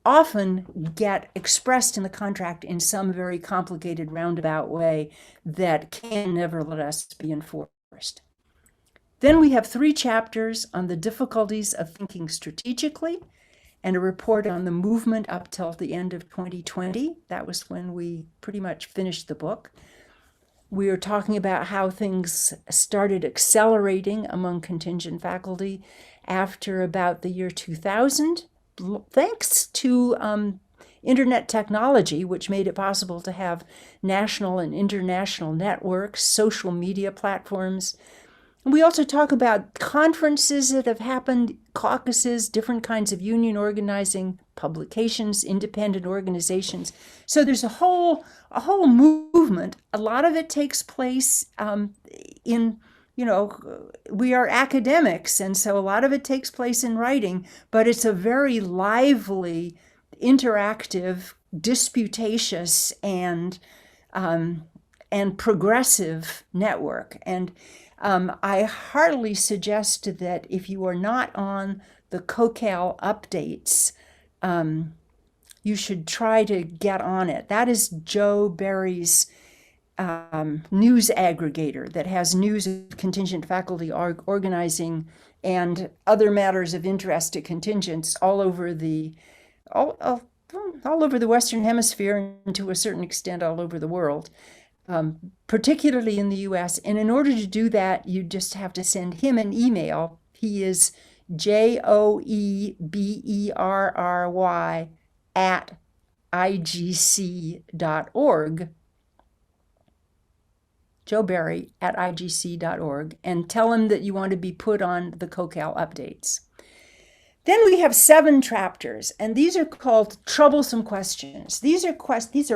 often get expressed in the contract in some very complicated roundabout way that can nevertheless be enforced. Then we have 3 chapters on the difficulties of thinking strategically and a report on the movement up till the end of 2020. That was when we pretty much finished the book. We are talking about how things started accelerating among contingent faculty after about the year 2000, thanks to internet technology, which made it possible to have national and international networks, social media platforms. And we also talk about conferences that have happened, caucuses, different kinds of union organizing, publications, independent organizations. So there's a whole movement. A lot of it takes place in, you know, we are academics, and so a lot of it takes place in writing, but it's a very lively, interactive, disputatious, and progressive network. And I heartily suggest that if you are not on the CoCal updates, you should try to get on it. That is Joe Berry's news aggregator that has news of contingent faculty organizing and other matters of interest to contingents all over the Western Hemisphere, and to a certain extent all over the world. Particularly in the US. And in order to do that, you just have to send him an email. He is joeberry@igc.org. joeberry@igc.org, and tell him that you want to be put on the CoCal updates. Then we have 7 chapters, and these are called Troublesome Questions. These are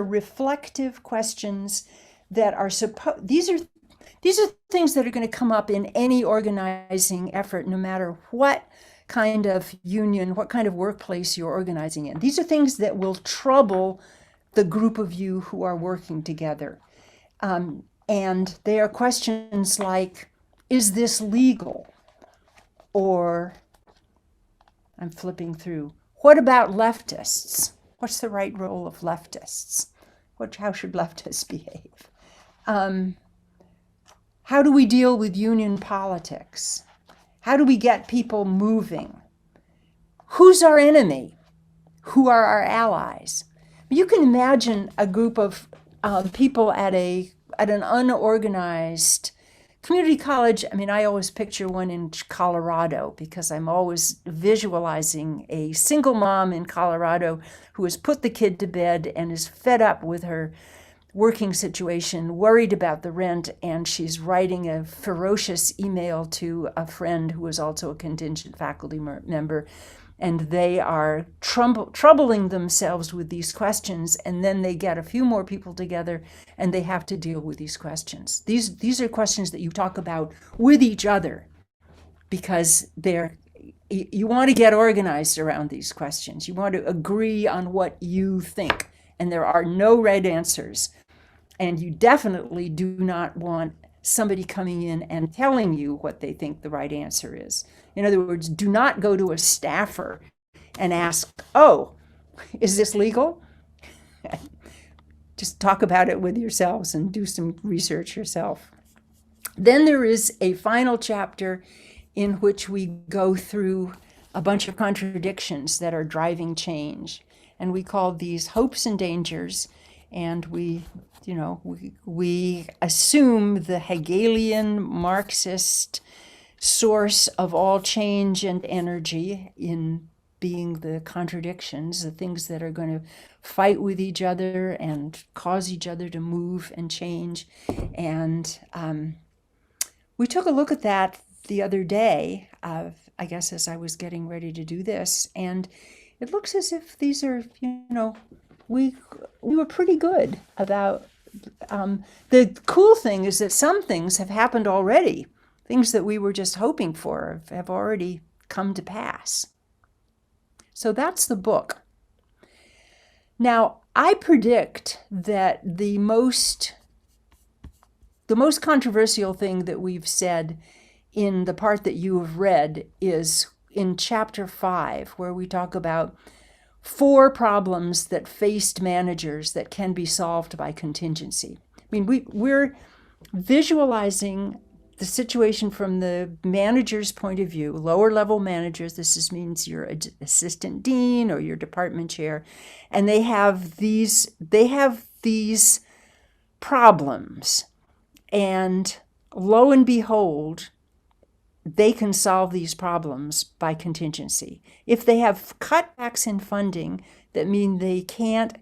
reflective questions that are these are things that are going to come up in any organizing effort, no matter what kind of union, what kind of workplace you're organizing in. These are things that will trouble the group of you who are working together. And they are questions like, is this legal? Or, I'm flipping through, what about leftists? What's the right role of leftists? How should leftists behave? How do we deal with union politics? How do we get people moving? Who's our enemy? Who are our allies? You can imagine a group of people at an unorganized community college. I mean, I always picture one in Colorado because I'm always visualizing a single mom in Colorado who has put the kid to bed and is fed up with her working situation, worried about the rent, and she's writing a ferocious email to a friend who is also a contingent faculty member, and they are troubling themselves with these questions, and then they get a few more people together and they have to deal with these questions. These are questions that you talk about with each other because you want to get organized around these questions. You want to agree on what you think, and there are no right answers. And you definitely do not want somebody coming in and telling you what they think the right answer is. In other words, do not go to a staffer and ask, oh, is this legal? Just talk about it with yourselves and do some research yourself. Then there is a final chapter in which we go through a bunch of contradictions that are driving change. And we called these hopes and dangers. And we assume the Hegelian Marxist source of all change and energy in being the contradictions, the things that are going to fight with each other and cause each other to move and change. And we took a look at that the other day, I guess as I was getting ready to do this, and it looks as if these are, we were pretty good about. The cool thing is that some things have happened already. Things that we were just hoping for have already come to pass. So that's the book. Now, I predict that the most controversial thing that we've said in the part that you have read is in chapter 5, where we talk about 4 problems that faced managers that can be solved by contingency. I mean, we're visualizing the situation from the manager's point of view, lower level managers. This means your assistant dean or your department chair, and they have these problems, and lo and behold, they can solve these problems by contingency. If they have cutbacks in funding that mean they can't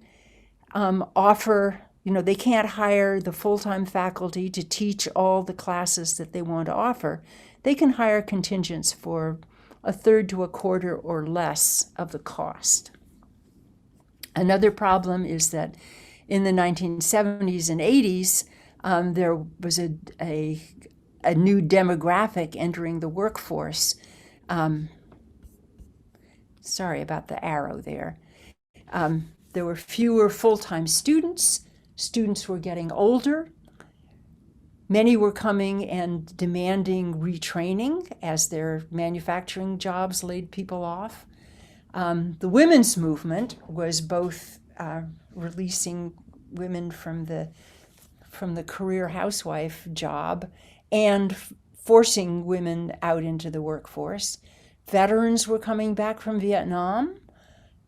they can't hire the full-time faculty to teach all the classes that they want to offer, they can hire contingents for 1/3 to 1/4 or less of the cost. Another problem is that in the 1970s and 80s, there was a new demographic entering the workforce. Sorry about the arrow there. There were fewer full-time students. Students were getting older. Many were coming and demanding retraining as their manufacturing jobs laid people off. The women's movement was both releasing women from the career housewife job and forcing women out into the workforce. Veterans were coming back from Vietnam.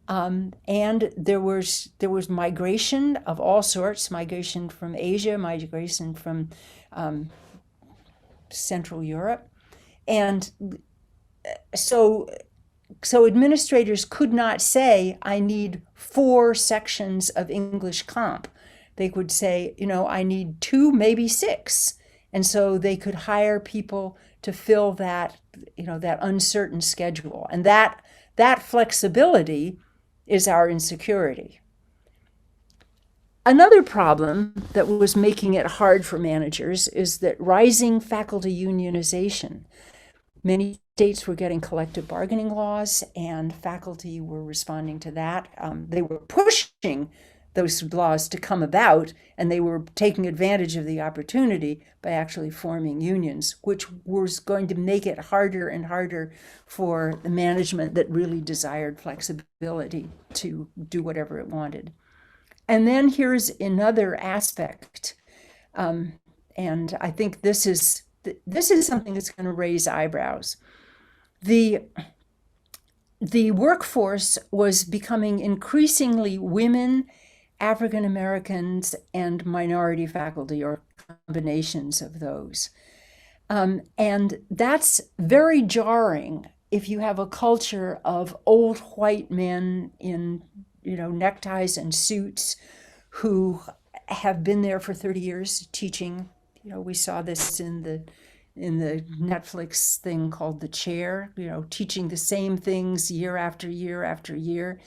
And there was migration of all sorts, migration from Asia, migration from Central Europe. And so administrators could not say, I need 4 sections of English comp. They would say, I need 2, maybe 6. And so they could hire people to fill that, that uncertain schedule. And that flexibility is our insecurity. Another problem that was making it hard for managers is that rising faculty unionization. Many states were getting collective bargaining laws, and faculty were responding to that. They were pushing those laws to come about, and they were taking advantage of the opportunity by actually forming unions, which was going to make it harder and harder for the management that really desired flexibility to do whatever it wanted. And then here's another aspect, and I think this is something that's going to raise eyebrows. The workforce was becoming increasingly women, African Americans, and minority faculty, or combinations of those. And that's very jarring if you have a culture of old white men in, neckties and suits who have been there for 30 years teaching. We saw this in the Netflix thing called The Chair, teaching the same things year after year after year.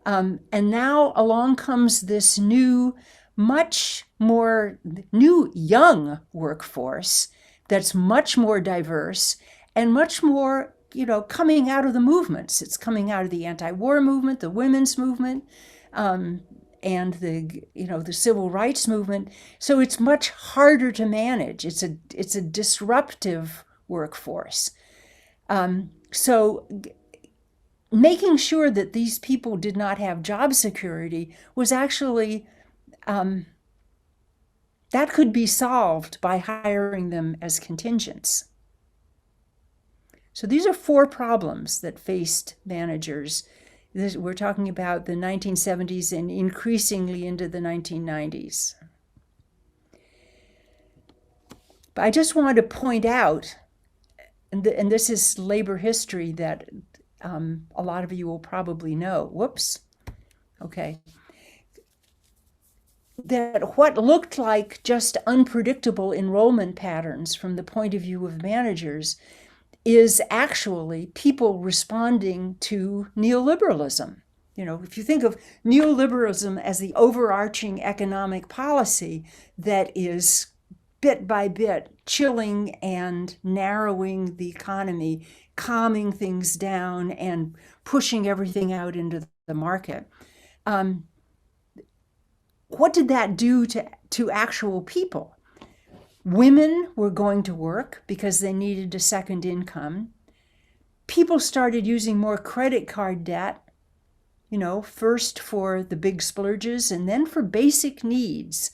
And now along comes this much more young workforce that's much more diverse and much more, coming out of the movements. It's coming out of the anti-war movement, the women's movement, and the civil rights movement. So it's much harder to manage. It's a disruptive workforce. So making sure that these people did not have job security was actually, that could be solved by hiring them as contingents. So these are four problems that faced managers. We're talking about the 1970s and increasingly into the 1990s. But I just wanted to point out, and this is labor history that a lot of you will probably know. Whoops. Okay. That what looked like just unpredictable enrollment patterns from the point of view of managers is actually people responding to neoliberalism. You know, if you think of neoliberalism as the overarching economic policy that is bit by bit chilling and narrowing the economy, calming things down and pushing everything out into the market. What did that do to actual people? Women were going to work because they needed a second income. People started using more credit card debt, you know, first for the big splurges and then for basic needs.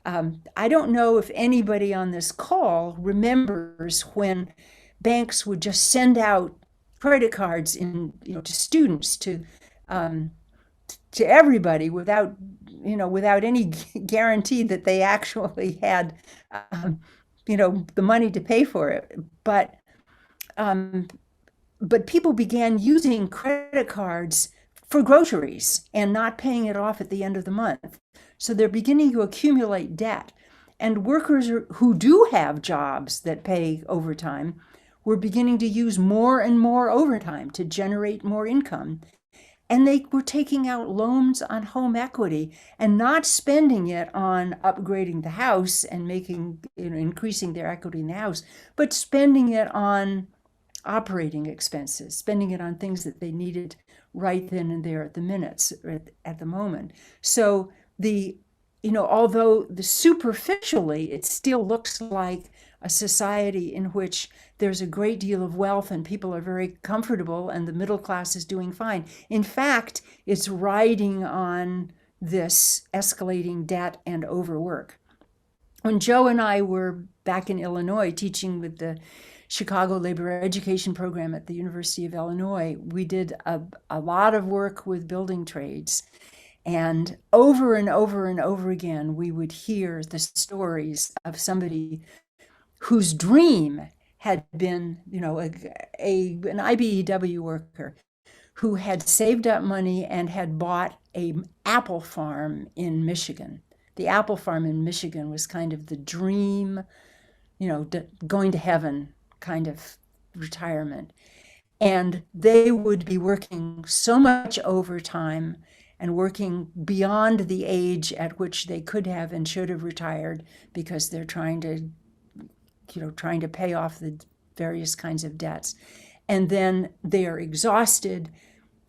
I don't know if anybody on this call remembers when banks would just send out credit cards to students, to everybody without any guarantee that they actually had, the money to pay for it. But people began using credit cards for groceries and not paying it off at the end of the month. So they're beginning to accumulate debt. And workers who do have jobs that pay overtime were beginning to use more and more overtime to generate more income. And they were taking out loans on home equity and not spending it on upgrading the house and increasing their equity in the house, but spending it on operating expenses, spending it on things that they needed right then and there at the moment. So although superficially it still looks like a society in which there's a great deal of wealth and people are very comfortable and the middle class is doing fine. In fact, it's riding on this escalating debt and overwork. When Joe and I were back in Illinois teaching with the Chicago Labor Education Program at the University of Illinois, we did a lot of work with building trades. And over and over and over again, we would hear the stories of somebody whose dream had been, an IBEW worker who had saved up money and had bought an apple farm in Michigan. The apple farm in Michigan was kind of the dream, going to heaven kind of retirement. And they would be working so much overtime and working beyond the age at which they could have and should have retired because they're trying to pay off the various kinds of debts. And then they are exhausted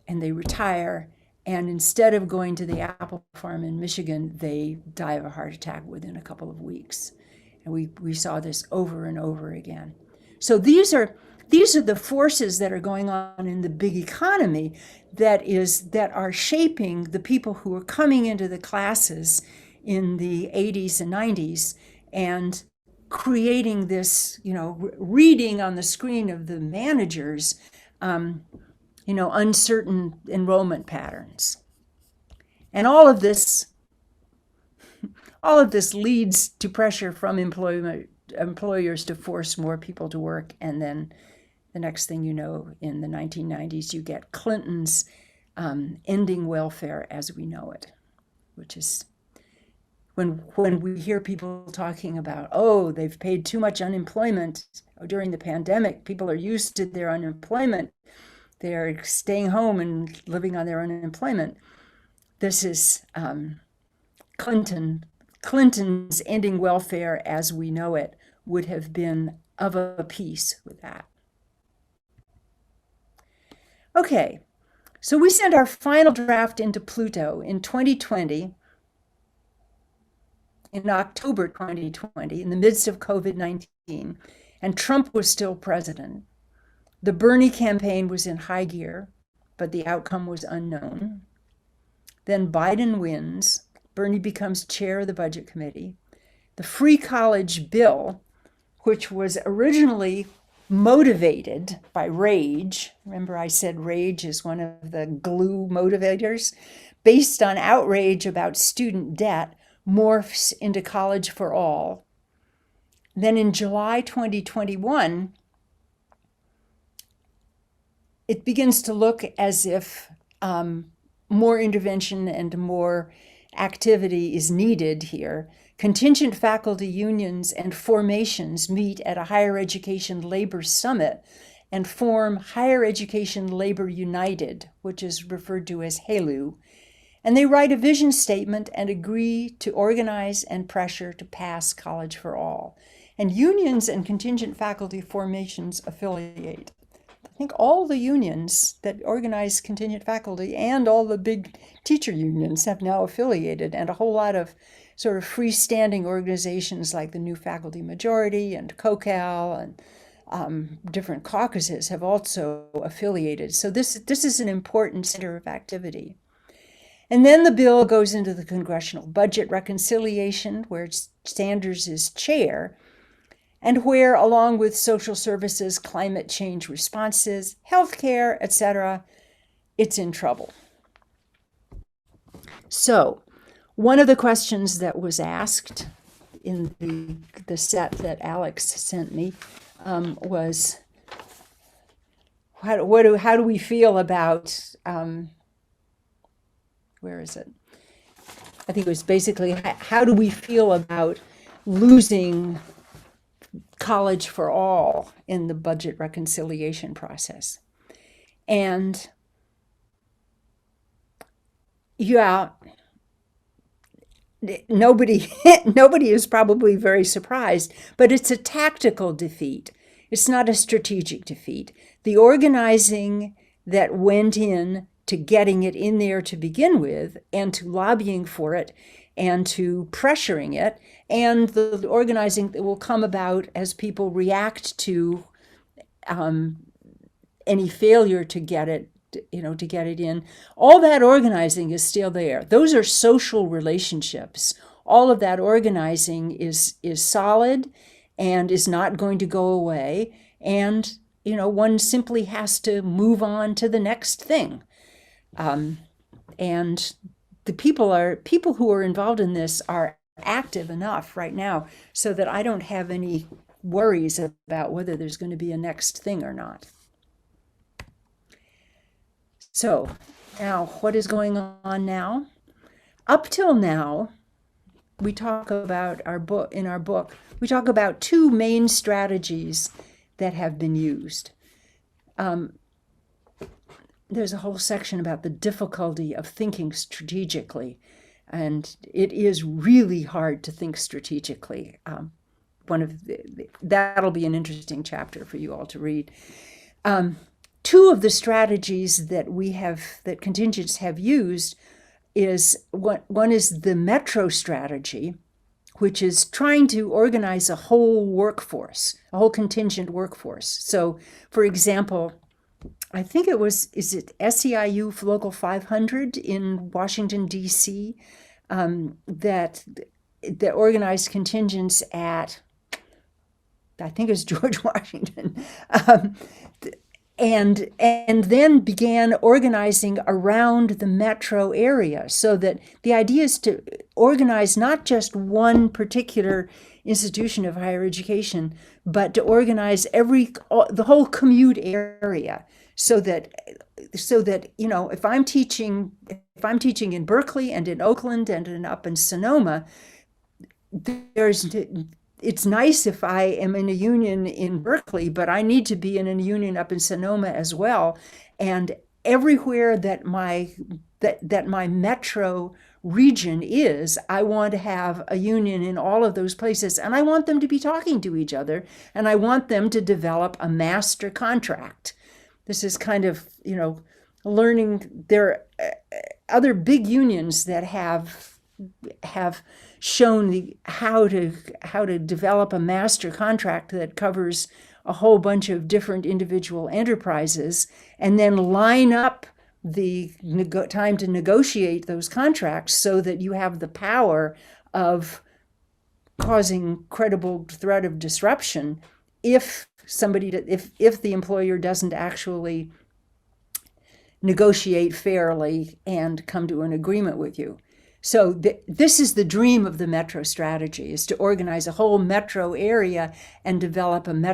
and they retire. And instead of going to the apple farm in Michigan, they die of a heart attack within a couple of weeks. And we saw this over and over again. So these are the forces that are going on in the big economy that are shaping the people who are coming into the classes in the 80s and 90s and creating this, reading on the screen of the managers, uncertain enrollment patterns. And all of this leads to pressure from employers to force more people to work. And then the next thing you know, in the 1990s, you get Clinton's ending welfare as we know it, which is when we hear people talking about, they've paid too much unemployment during the pandemic, people are used to their unemployment, they're staying home and living on their unemployment. This is Clinton's ending welfare as we know it would have been of a piece with that. Okay, so we sent our final draft into Pluto in 2020, in October 2020, in the midst of COVID-19, and Trump was still president. The Bernie campaign was in high gear, but the outcome was unknown. Then Biden wins. Bernie becomes chair of the Budget Committee. The free college bill, which was originally motivated by rage. Remember, I said rage is one of the glue motivators. Based on outrage about student debt, morphs into College for All. Then in July 2021, it begins to look as if more intervention and more activity is needed here. Contingent faculty unions and formations meet at a higher education labor summit and form Higher Education Labor United, which is referred to as HALU. And they write a vision statement and agree to organize and pressure to pass College for All. And unions and contingent faculty formations affiliate. I think all the unions that organize contingent faculty and all the big teacher unions have now affiliated, and a whole lot of sort of freestanding organizations like the New Faculty Majority and COCAL and different caucuses have also affiliated. So this is an important center of activity. And then the bill goes into the Congressional Budget Reconciliation, where Sanders is chair, and where, along with social services, climate change responses, healthcare, etc., it's in trouble. So, one of the questions that was asked in the set that Alex sent me was, how do we feel about, where is it? I think it was basically, how do we feel about losing College for All in the budget reconciliation process? And yeah, nobody is probably very surprised, but it's a tactical defeat. It's not a strategic defeat. The organizing that went in to getting it in there to begin with, and to lobbying for it, and to pressuring it, and the organizing that will come about as people react to any failure to get it, to get it in. All that organizing is still there. Those are social relationships. All of that organizing is solid and is not going to go away. And, one simply has to move on to the next thing. And the people who are involved in this are active enough right now so that I don't have any worries about whether there's going to be a next thing or not. So now, what is going on now? Up till now, we talk about in our book, we talk about two main strategies that have been used. There's a whole section about the difficulty of thinking strategically, and it is really hard to think strategically. That'll be an interesting chapter for you all to read. Two of the strategies that contingents have used is one is the metro strategy, which is trying to organize a whole workforce, a whole contingent workforce. So, for example, I think is it SEIU Local 500 in Washington, D.C., that organized contingents at, I think it's George Washington, and then began organizing around the metro area, so that the idea is to organize not just one particular institution of higher education, but to organize the whole commute area, so that if I'm teaching in Berkeley and in Oakland and up in Sonoma, it's nice if I am in a union in Berkeley, but I need to be in a union up in Sonoma as well. And everywhere that my metro region is, I want to have a union in all of those places, and I want them to be talking to each other, and I want them to develop a master contract. This is kind of, learning. There are other big unions that have shown how to develop a master contract that covers a whole bunch of different individual enterprises, and then line up the time to negotiate those contracts so that you have the power of causing credible threat of disruption if somebody to, if the employer doesn't actually negotiate fairly and come to an agreement with you. So this is the dream of the metro strategy, is to organize a whole metro area and develop an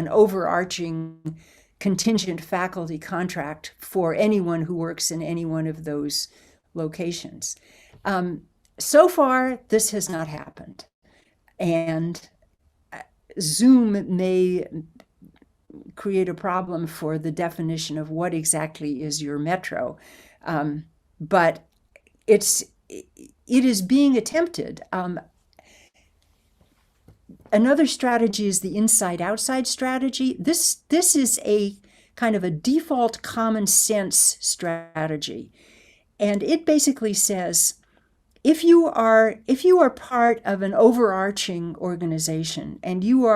overarching contingent faculty contract for anyone who works in any one of those locations. So far, this has not happened. And Zoom may create a problem for the definition of what exactly is your metro. But it is being attempted. Another strategy is the inside-outside strategy. This is a kind of a default common sense strategy. And it basically says, if you are part of an overarching organization and you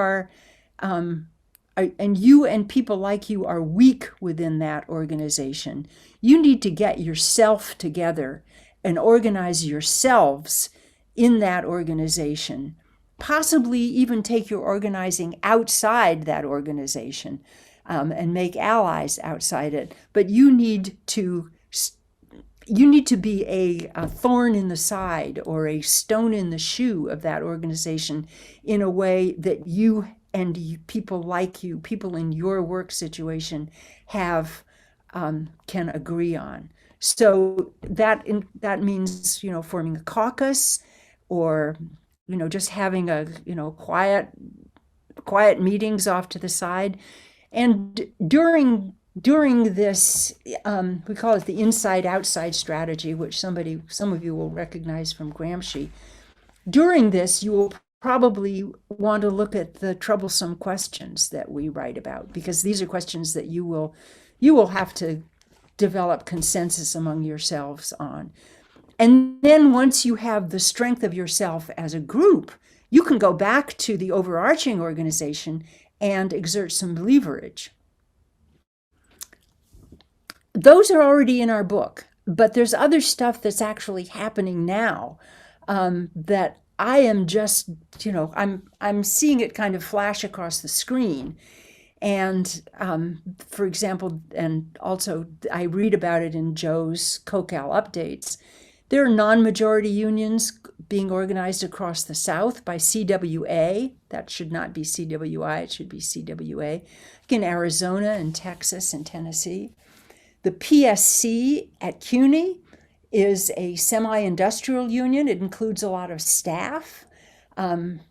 and people like you are weak within that organization, you need to get yourself together and organize yourselves in that organization, possibly even take your organizing outside that organization, and make allies outside it. But you need to be a thorn in the side or a stone in the shoe of that organization in a way that you and people like you, people in your work situation, can agree on. So that means, forming a caucus, or, just having quiet meetings off to the side. And during this, we call it the inside-outside strategy, which some of you will recognize from Gramsci. During this, you will probably want to look at the troublesome questions that we write about, because these are questions that you will have to develop consensus among yourselves on. And then once you have the strength of yourself as a group, you can go back to the overarching organization and exert some leverage. Those are already in our book, but there's other stuff that's actually happening now, that I am just, I'm seeing it kind of flash across the screen. And for example, and also I read about it in Joe's CoCal updates, there are non-majority unions being organized across the South by CWA. That should not be CWI, it should be CWA. In Arizona and Texas and Tennessee. The PSC at CUNY is a semi-industrial union. It includes a lot of staff. One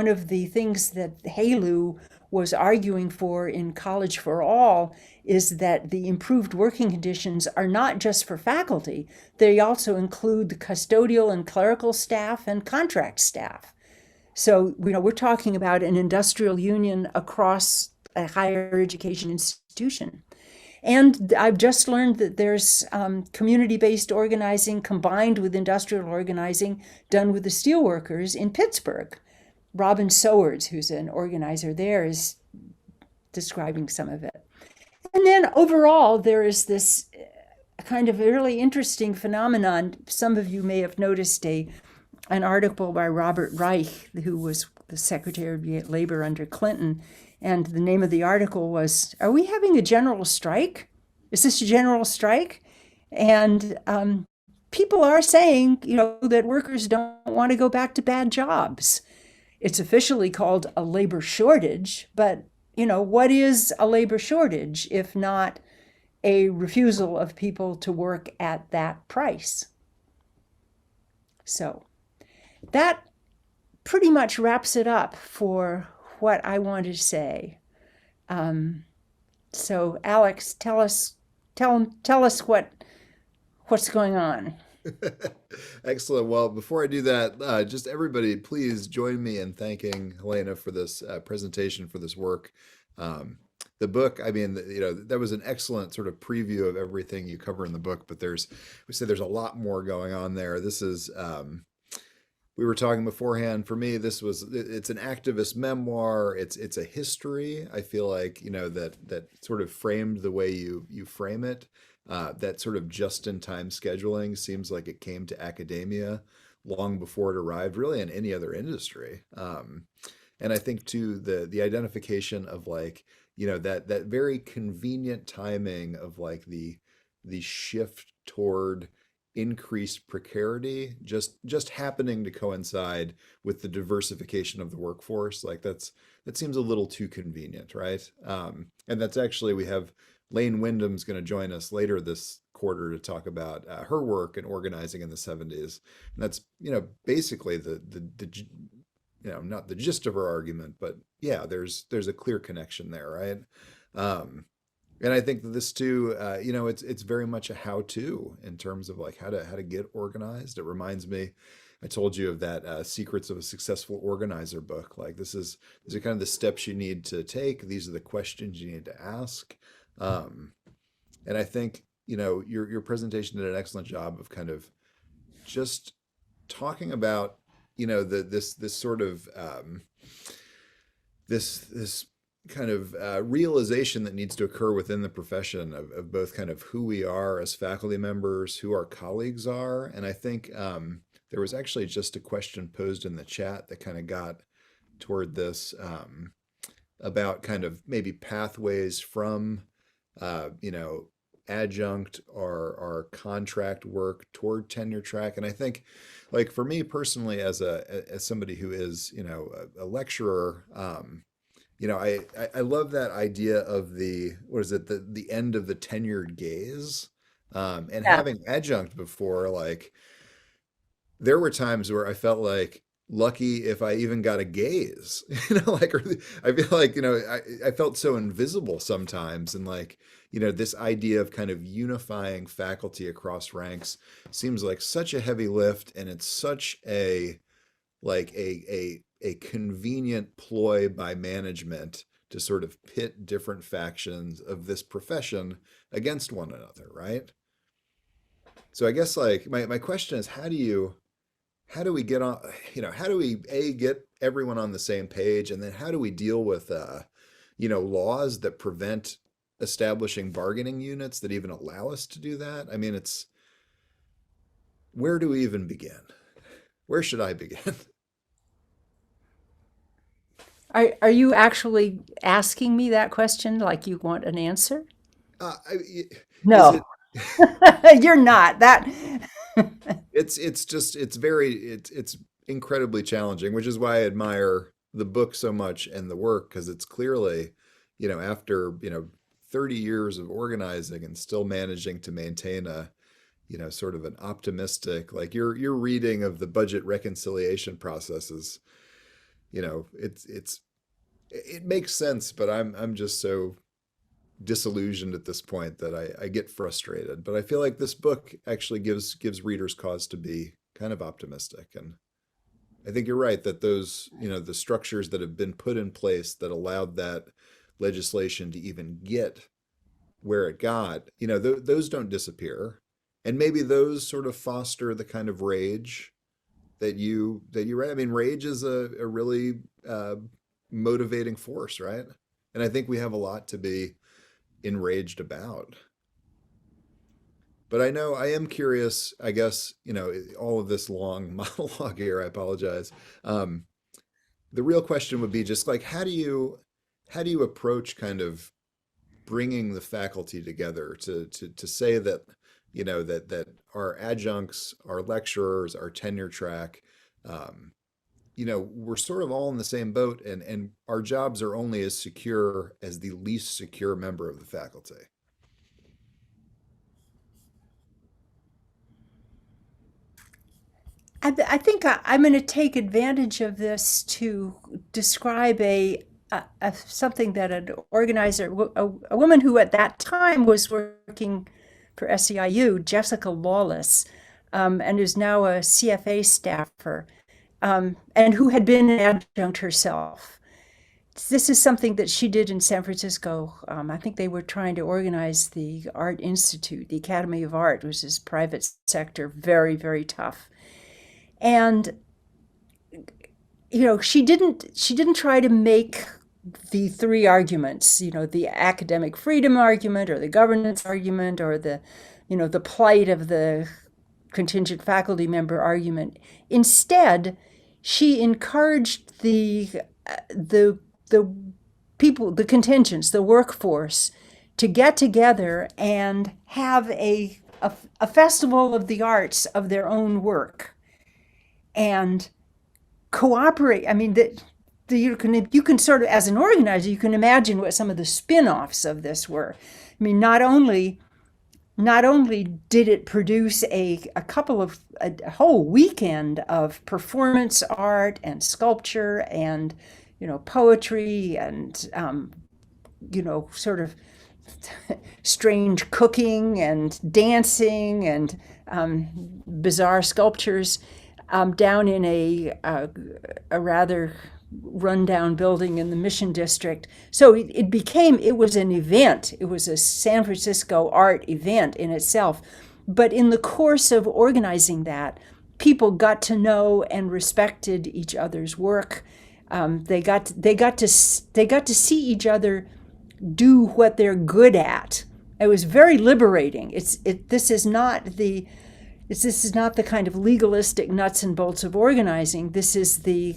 of the things that HALU was arguing for in College for All is that the improved working conditions are not just for faculty. They also include the custodial and clerical staff and contract staff. So, we're talking about an industrial union across a higher education institution. And I've just learned that there's community-based organizing combined with industrial organizing done with the steelworkers in Pittsburgh. Robin Sowards, who's an organizer there, is describing some of it. And then overall, there is this kind of really interesting phenomenon. Some of you may have noticed an article by Robert Reich, who was the Secretary of Labor under Clinton. And the name of the article was, "Are we having a general strike? Is this a general strike?" And people are saying, that workers don't want to go back to bad jobs. It's officially called a labor shortage, but, what is a labor shortage if not a refusal of people to work at that price? So that pretty much wraps it up for what I want to say. So Alex, tell us what's going on. Excellent. Well, before I do that, just everybody, please join me in thanking Helena for this presentation, for this work. The book, that was an excellent sort of preview of everything you cover in the book, but there's a lot more going on there. This is, we were talking beforehand, for me, it's an activist memoir. It's a history. I feel like, that sort of framed the way you frame it. That sort of just-in-time scheduling seems like it came to academia long before it arrived, really in any other industry. And I think too the identification of like, that very convenient timing of like the shift toward increased precarity just happening to coincide with the diversification of the workforce. Like that seems a little too convenient, right? And that's actually, we have Lane Wyndham's going to join us later this quarter to talk about her work in organizing in the 70s. And that's, basically the not the gist of her argument, but yeah, there's a clear connection there, right? And I think that this too, it's very much a how-to in terms of like how to get organized. It reminds me, I told you of that Secrets of a Successful Organizer book. Like these are kind of the steps you need to take. These are the questions you need to ask. And I think, your presentation did an excellent job of kind of just talking about, this sort of this kind of realization that needs to occur within the profession of both kind of who we are as faculty members, who our colleagues are. And I think there was actually just a question posed in the chat that kind of got toward this, about kind of maybe pathways from, adjunct or contract work toward tenure track. And I think, like for me personally, as somebody who is, a lecturer, I love that idea of the end of the tenured gaze, and Yeah. having adjunct before, like there were times where I felt like lucky if I even got a gaze, like, or I feel like, I felt so invisible sometimes. And like, this idea of kind of unifying faculty across ranks seems like such a heavy lift. And it's such like a convenient ploy by management to sort of pit different factions of this profession against one another, right? So I guess like my question is, how do we get on, how do we get everyone on the same page, and then how do we deal with laws that prevent establishing bargaining units that even allow us to do that? I mean, where do we even begin? Where should I begin? Are you actually asking me that question like you want an answer? Is No, it? you're not. That It's incredibly challenging, which is why I admire the book so much and the work, because it's clearly, after 30 years of organizing and still managing to maintain a sort of an optimistic, like your reading of the budget reconciliation processes, it makes sense, but I'm just so disillusioned at this point that I get frustrated. But I feel like this book actually gives readers cause to be kind of optimistic. And I think you're right that those, the structures that have been put in place that allowed that legislation to even get where it got, those don't disappear. And maybe those sort of foster the kind of rage that you read. I mean, rage is a really motivating force, right? And I think we have a lot to be enraged about. But I know I am curious, I guess, all of this long monologue here, I apologize. The real question would be just like, how do you approach kind of bringing the faculty together to say that, that our adjuncts, our lecturers, our tenure track, we're sort of all in the same boat, and our jobs are only as secure as the least secure member of the faculty. I think I'm going to take advantage of this to describe something that an organizer, a woman who at that time was working for SEIU, Jessica Lawless, and is now a CFA staffer, and who had been an adjunct herself. This is something that she did in San Francisco. I think they were trying to organize the Art Institute, the Academy of Art, which is private sector, very, very tough. And she didn't try to make the three arguments, the academic freedom argument or the governance argument or the plight of the contingent faculty member argument. Instead, she encouraged the people, the contingents, the workforce, to get together and have a festival of the arts of their own work and cooperate. I mean, you can sort of, as an organizer, you can imagine what some of the spin-offs of this were. I mean, not only did it produce a whole weekend of performance art and sculpture and, poetry and, sort of strange cooking and dancing and bizarre sculptures down in a rather rundown building in the Mission District. So it was an event. It was a San Francisco art event in itself. But in the course of organizing that, people got to know and respected each other's work. They got to see each other do what they're good at. It was very liberating. This is not the kind of legalistic nuts and bolts of organizing. This is the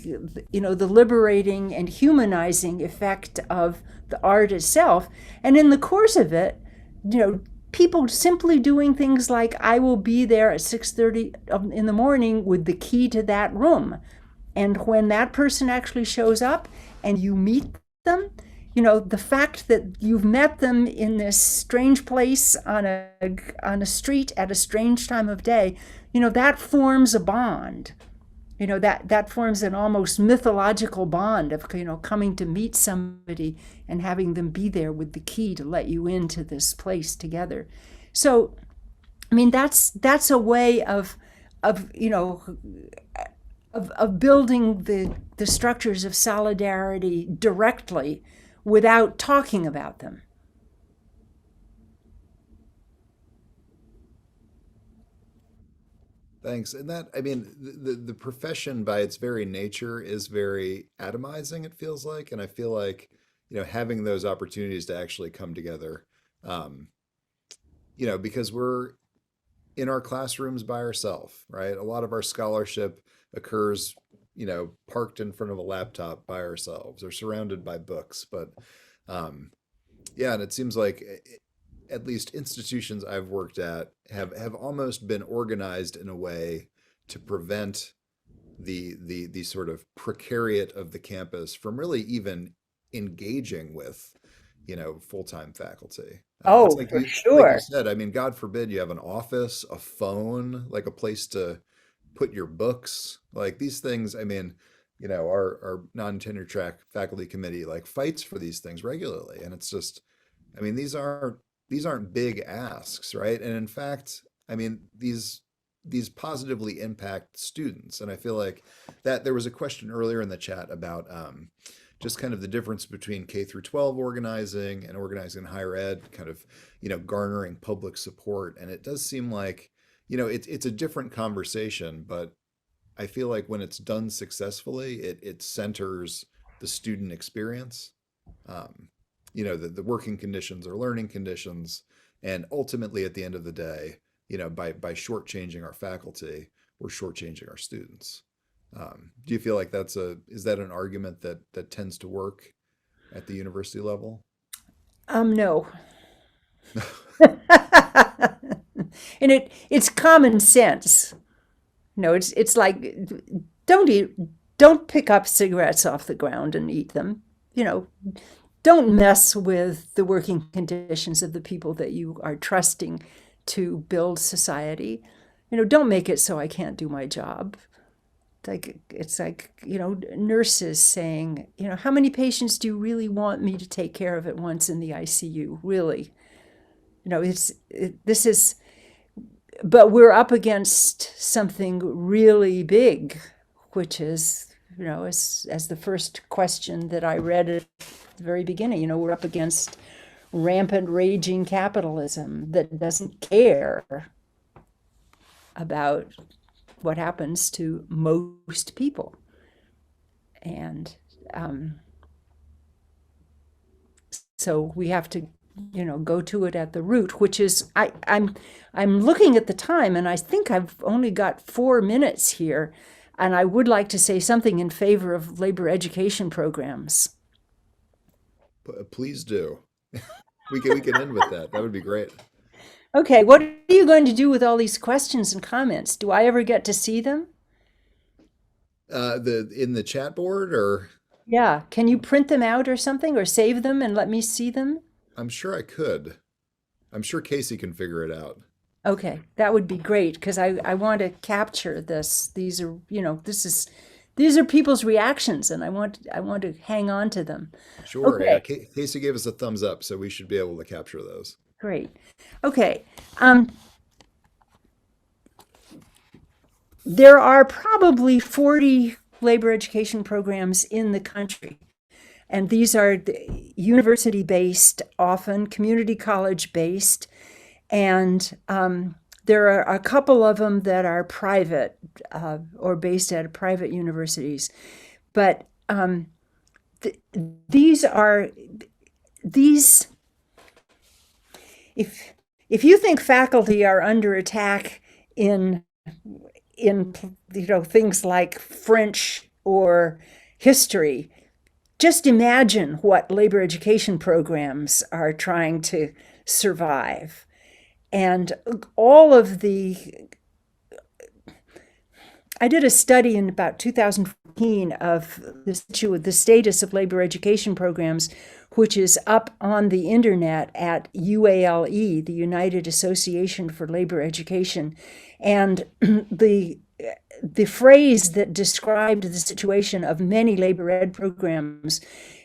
liberating and humanizing effect of the art itself. And in the course of it, people simply doing things like, I will be there at 6:30 in the morning with the key to that room. And when that person actually shows up and you meet them, the fact that you've met them in this strange place on a street at a strange time of day, that forms a bond. That forms an almost mythological bond of, coming to meet somebody and having them be there with the key to let you into this place together. So, I mean, that's a way of building the structures of solidarity directly, without talking about them. Thanks. And the profession by its very nature is very atomizing, it feels like. And I feel like, having those opportunities to actually come together, because we're in our classrooms by ourselves, right? A lot of our scholarship occurs parked in front of a laptop by ourselves or surrounded by books. But and it seems like at least institutions I've worked at have almost been organized in a way to prevent the sort of precariat of the campus from really even engaging with full-time faculty. For sure. Like you said, I mean, God forbid you have an office, a phone, like a place to put your books, like these things. I mean, our non-tenure track faculty committee like fights for these things regularly, and it's just, I mean, these aren't big asks, right? And in fact, I mean, these positively impact students, and I feel like that there was a question earlier in the chat about just kind of the difference between K through 12 organizing and organizing in higher ed, kind of garnering public support, and it does seem like it's a different conversation, but I feel like when it's done successfully, it centers the student experience, the working conditions or learning conditions, and ultimately at the end of the day, by shortchanging our faculty, we're shortchanging our students. Do you feel like is that an argument that tends to work at the university level? No. And it's common sense. It's like, don't pick up cigarettes off the ground and eat them. Don't mess with the working conditions of the people that you are trusting to build society. Don't make it so I can't do my job. It's like nurses saying, how many patients do you really want me to take care of at once in the ICU? Really? But we're up against something really big, which is, as the first question that I read at the very beginning, we're up against rampant, raging capitalism that doesn't care about what happens to most people. And so we have to go to it at the root, which is I'm looking at the time, and I think I've only got 4 minutes here, and I would like to say something in favor of labor education programs. Please do. We can end with that. That would be great. Okay, what are you going to do with all these questions and comments? Do I ever get to see them? The in the chat board, or Yeah, can you print them out or something, or save them and let me see them? I'm sure I could. I'm sure Casey can figure it out. Okay, that would be great because I want to capture this. These are, these are people's reactions, and I want to hang on to them. Sure. Yeah. Okay, Casey gave us a thumbs up, so we should be able to capture those. great. Okay, um, there are probably 40 labor education programs in the country. And these are university based, often community college based. And there are a couple of them that are private or based at private universities. But th- these are, these, if you think faculty are under attack in things like French or history, just imagine what labor education programs are trying to survive. And all of I did a study in about 2014 of the status of labor education programs, which is up on the internet at UALE, the United Association for Labor Education. And the phrase that described the situation of many labor ed programs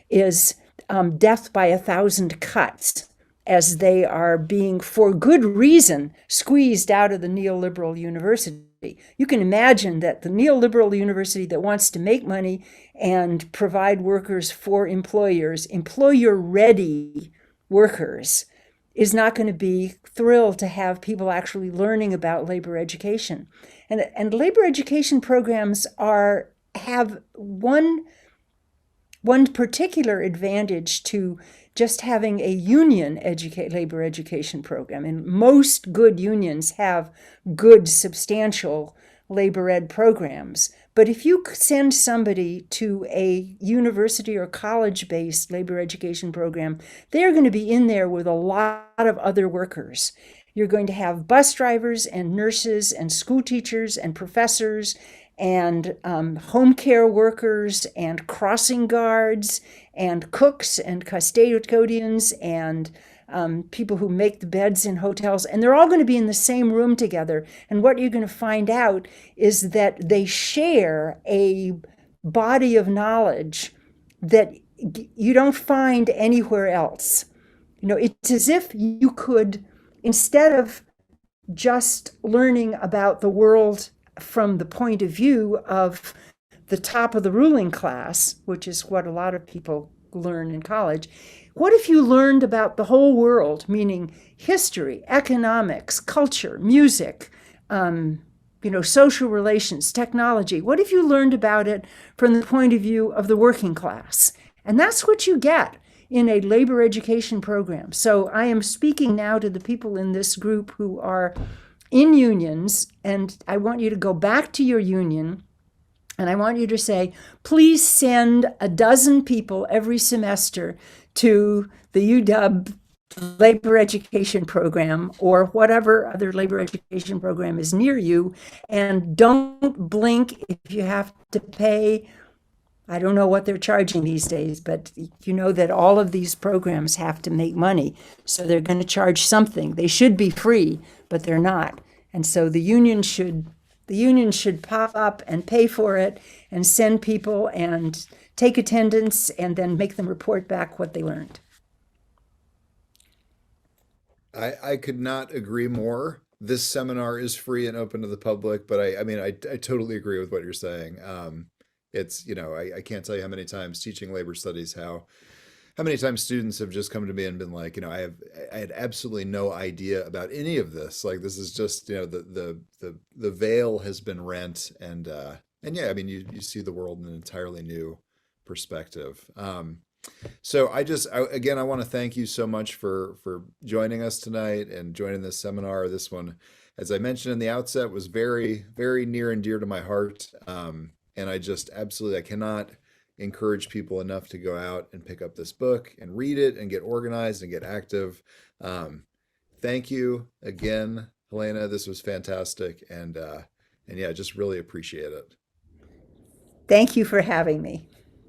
is death by 1,000 cuts, as they are being, for good reason, squeezed out of the neoliberal university. You can imagine that the neoliberal university that wants to make money and provide workers for employers, employer-ready workers, is not going to be thrilled to have people actually learning about labor education. And labor education programs have one particular advantage to just having a union labor education program. And most good unions have good, substantial labor ed programs. But if you send somebody to a university or college-based labor education program, they're going to be in there with a lot of other workers. You're going to have bus drivers and nurses and school teachers and professors and home care workers and crossing guards and cooks and custodians and people who make the beds in hotels. And they're all going to be in the same room together. And what you're going to find out is that they share a body of knowledge that you don't find anywhere else. It's as if you could, instead of just learning about the world from the point of view of the top of the ruling class, which is what a lot of people learn in college, what if you learned about the whole world, meaning history, economics, culture, music, social relations, technology? What if you learned about it from the point of view of the working class? And that's what you get in a labor education program. So I am speaking now to the people in this group who are in unions, and I want you to go back to your union, and I want you to say, please send 12 people every semester to the UW labor education program or whatever other labor education program is near you, and don't blink if you have to pay. I don't know what they're charging these days, but you know that all of these programs have to make money. So they're going to charge something. They should be free, but they're not. And so the union should pop up and pay for it and send people and take attendance and then make them report back what they learned. I could not agree more. This seminar is free and open to the public, but I totally agree with what you're saying. It's, I can't tell you how many times teaching labor studies, how many times students have just come to me and been like, I had absolutely no idea about any of this. Like, this is just, the veil has been rent, and yeah, you see the world in an entirely new perspective. So again, I want to thank you so much for joining us tonight and joining this seminar. This one, as I mentioned in the outset, was very, very near and dear to my heart. And I just absolutely, I cannot encourage people enough to go out and pick up this book and read it and get organized and get active. Thank you again, Helena. This was fantastic. And yeah, just really appreciate it. Thank you for having me.